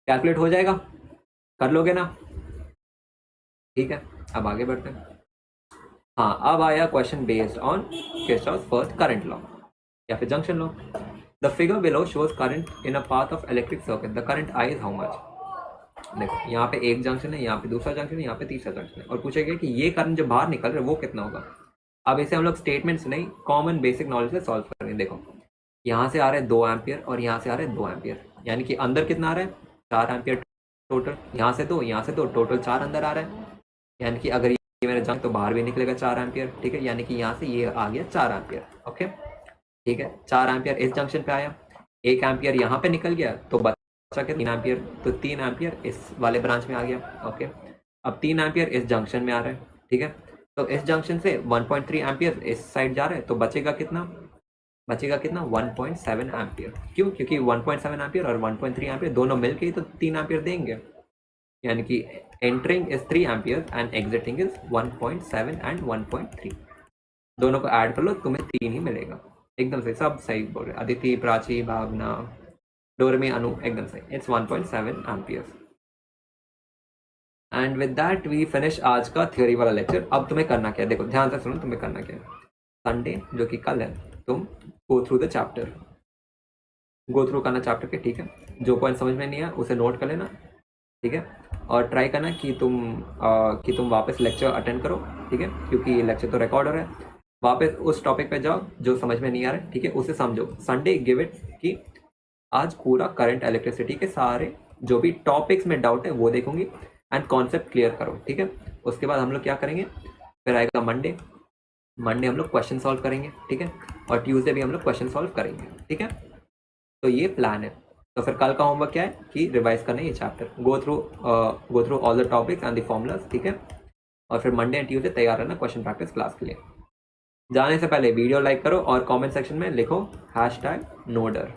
कैलकुलेट हो जाएगा, कर लोगे ना, ठीक है। अब आगे बढ़ते हैं। हाँ, अब आया question based on Kirchhoff's first current law या फिर junction law. The figure below shows current in a path of electric circuit, the current I is how much. देखो, यहाँ पे एक जंक्शन है, यहाँ पे दूसरा जंक्शन है, यहाँ पे तीसरा जंक्शन है और पूछा गया कि ये करंट जो बाहर निकल रहा है वो कितना होगा। अब इसे हम लोग स्टेटमेंट से नहीं, कॉमन बेसिक नॉलेज से सॉल्व करेंगे। देखो, यहाँ से आ रहा है 2 एम्पियर और यहाँ से आ रहा है 2 एम्पियर, यानी कि अंदर कितना आ रहा है 4 एम्पियर टोटल। यहाँ से 2, यहाँ से 2, टोटल 4 अंदर आ रहा है, यानी कि अगर ये मेरा जंक तो बाहर भी निकलेगा 4 एम्पियर, ठीक है। यानी कि यहाँ से ये आ गया 4 एम्पियर, ओके, ठीक है। 4 एम्पियर इस जंक्शन पे आया, 1 एम्पियर यहाँ पे निकल गया, तो बचा के 3 एम्पियर, तो 3 एम्पियर इस वाले ब्रांच में आ गया, ओके। अब 3 एम्पियर इस जंक्शन में आ रहा है, ठीक है। तो इस जंक्शन से 1.3 एम्पियर इस साइड जा रहा है, तो बचेगा कितना 1.7 एम्पियर। क्यों? क्योंकि 1.7 एम्पियर और 1.3 एम्पियर दोनों मिलके ही तो 3 एम्पियर देंगे, यानी कि entering is 3 ampere and exiting is 1.7 and 1.3। दोनों को ऐड कर लो, तुम्हें 3 ही मिलेगा। एकदम सही, सब सही बोल रहे। अदिति, प्राची, भावना, डोरमी, अनु, एकदम सही। It's 1.7 ampere. And with that we finish आज का थ्योरी वाला लेक्चर। अब तुम्हें करना क्या है, देखो ध्यान से सुनो, तुम्हें करना क्या है। संडे जो कि कल है, तुम go through the chapter, go through करना चैप्टर के, ठीक है। जो पॉइंट समझ में नहीं आया उसे नोट कर लेना, ठीक है। और ट्राई करना कि तुम वापस लेक्चर अटेंड करो, ठीक है, क्योंकि लेक्चर तो रिकॉर्ड हो रहा है। वापस उस टॉपिक पे जाओ जो समझ में नहीं आ रहा है, ठीक है, उसे समझो। संडे गिव इट कि आज पूरा करंट इलेक्ट्रिसिटी के सारे जो भी टॉपिक्स में डाउट है वो देखूंगी एंड कॉन्सेप्ट क्लियर करो, ठीक है। उसके बाद हम लोग क्या करेंगे, फिर आएगा मंडे हम लोग क्वेश्चन सॉल्व करेंगे, ठीक है। और ट्यूसडे भी हम लोग क्वेश्चन सॉल्व करेंगे, ठीक है। तो ये प्लान है। तो फिर कल का होमवर्क क्या है कि रिवाइज करना है ये chapter, go through all the topics and the formulas, ठीक है। और फिर मंडे एंड ट्यूसडे तैयार रहना क्वेश्चन प्रैक्टिस क्लास के लिए। जाने से पहले वीडियो लाइक करो और कमेंट सेक्शन में लिखो #नोडर,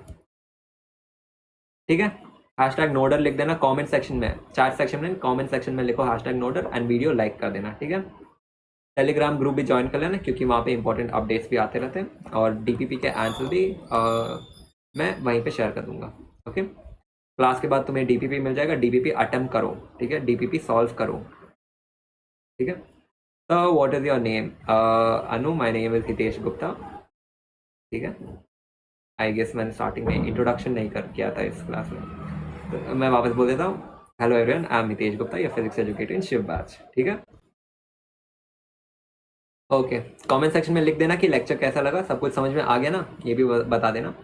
ठीक है। #नोडर लिख देना कमेंट सेक्शन में, चैट सेक्शन में, कमेंट सेक्शन में लिखो #नोडर एंड वीडियो लाइक कर देना, ठीक है। टेलीग्राम ग्रुप भी ज्वाइन कर लेना, क्योंकि वहाँ पे इंपॉर्टेंट अपडेट्स भी आते रहते हैं और DPP के आंसर भी मैं वहीं पे शेयर कर दूंगा, ओके। क्लास के बाद तुम्हें DPP मिल जाएगा, DPP अटेम्प्ट करो, ठीक है, DPP सॉल्व करो, ठीक है। तो what is your name? Anu, my name is Hitesh Gupta, ठीक है। आई गेस मैंने स्टार्टिंग में इंट्रोडक्शन नहीं कर किया था इस क्लास में, तो मैं वापस बोल देता हूँ, hello everyone, I am Hitesh Gupta, your physics educator in Shiv batch, ठीक है। ओके, कमेंट सेक्शन में लिख देना कि लेक्चर कैसा लगा, सब कुछ समझ में आ गया ना, ये भी बता देना।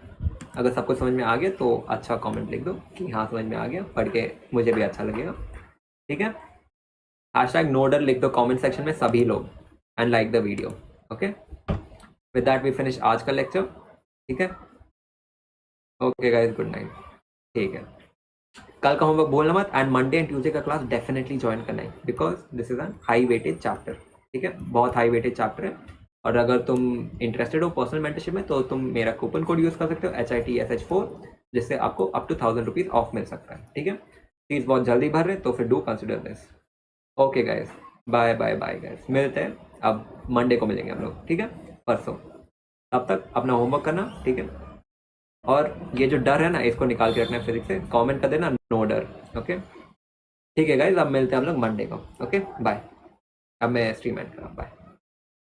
अगर सब कुछ समझ में आ गया तो अच्छा कमेंट लिख दो कि हाँ समझ में आ गया, पढ़ के मुझे भी अच्छा लगेगा, ठीक है। #नोडर लिख दो कमेंट सेक्शन में सभी लोग and like the video, okay. With that we finish आज का लेक्चर, ठीक है। ओके गाइस, गुड नाइट, ठीक है। कल का होमवर्क बोलना मत एंड मंडे एंड ट्यूसडे का क्लास डेफिनेटली ज्वाइन करना है, because this is an high weightage chapter, ठीक है। बहुत हाई वेटेज चैप्टर है और अगर तुम इंटरेस्टेड हो पर्सनल मेंटरशिप में तो तुम मेरा कूपन कोड यूज़ कर सकते हो HITSH4, जिससे आपको अप टू 1000 रुपीज़ ऑफ मिल सकता है, ठीक है। फीस बहुत जल्दी भर रहे तो फिर do consider this. Okay guys, bye bye bye guys, मिलते हैं अब मंडे को मिलेंगे हम लोग, ठीक है, परसों। तब तक अपना होमवर्क करना, ठीक है, और ये जो डर है ना इसको निकाल के रखना है फिजिक्स से, कमेंट कर देना नो डर, ओके। ठीक है गाइस, अब मिलते हैं हम लोग मंडे को, ओके बाय। अब मैं स्ट्रीम एंड कर रहा हूँ, बाय।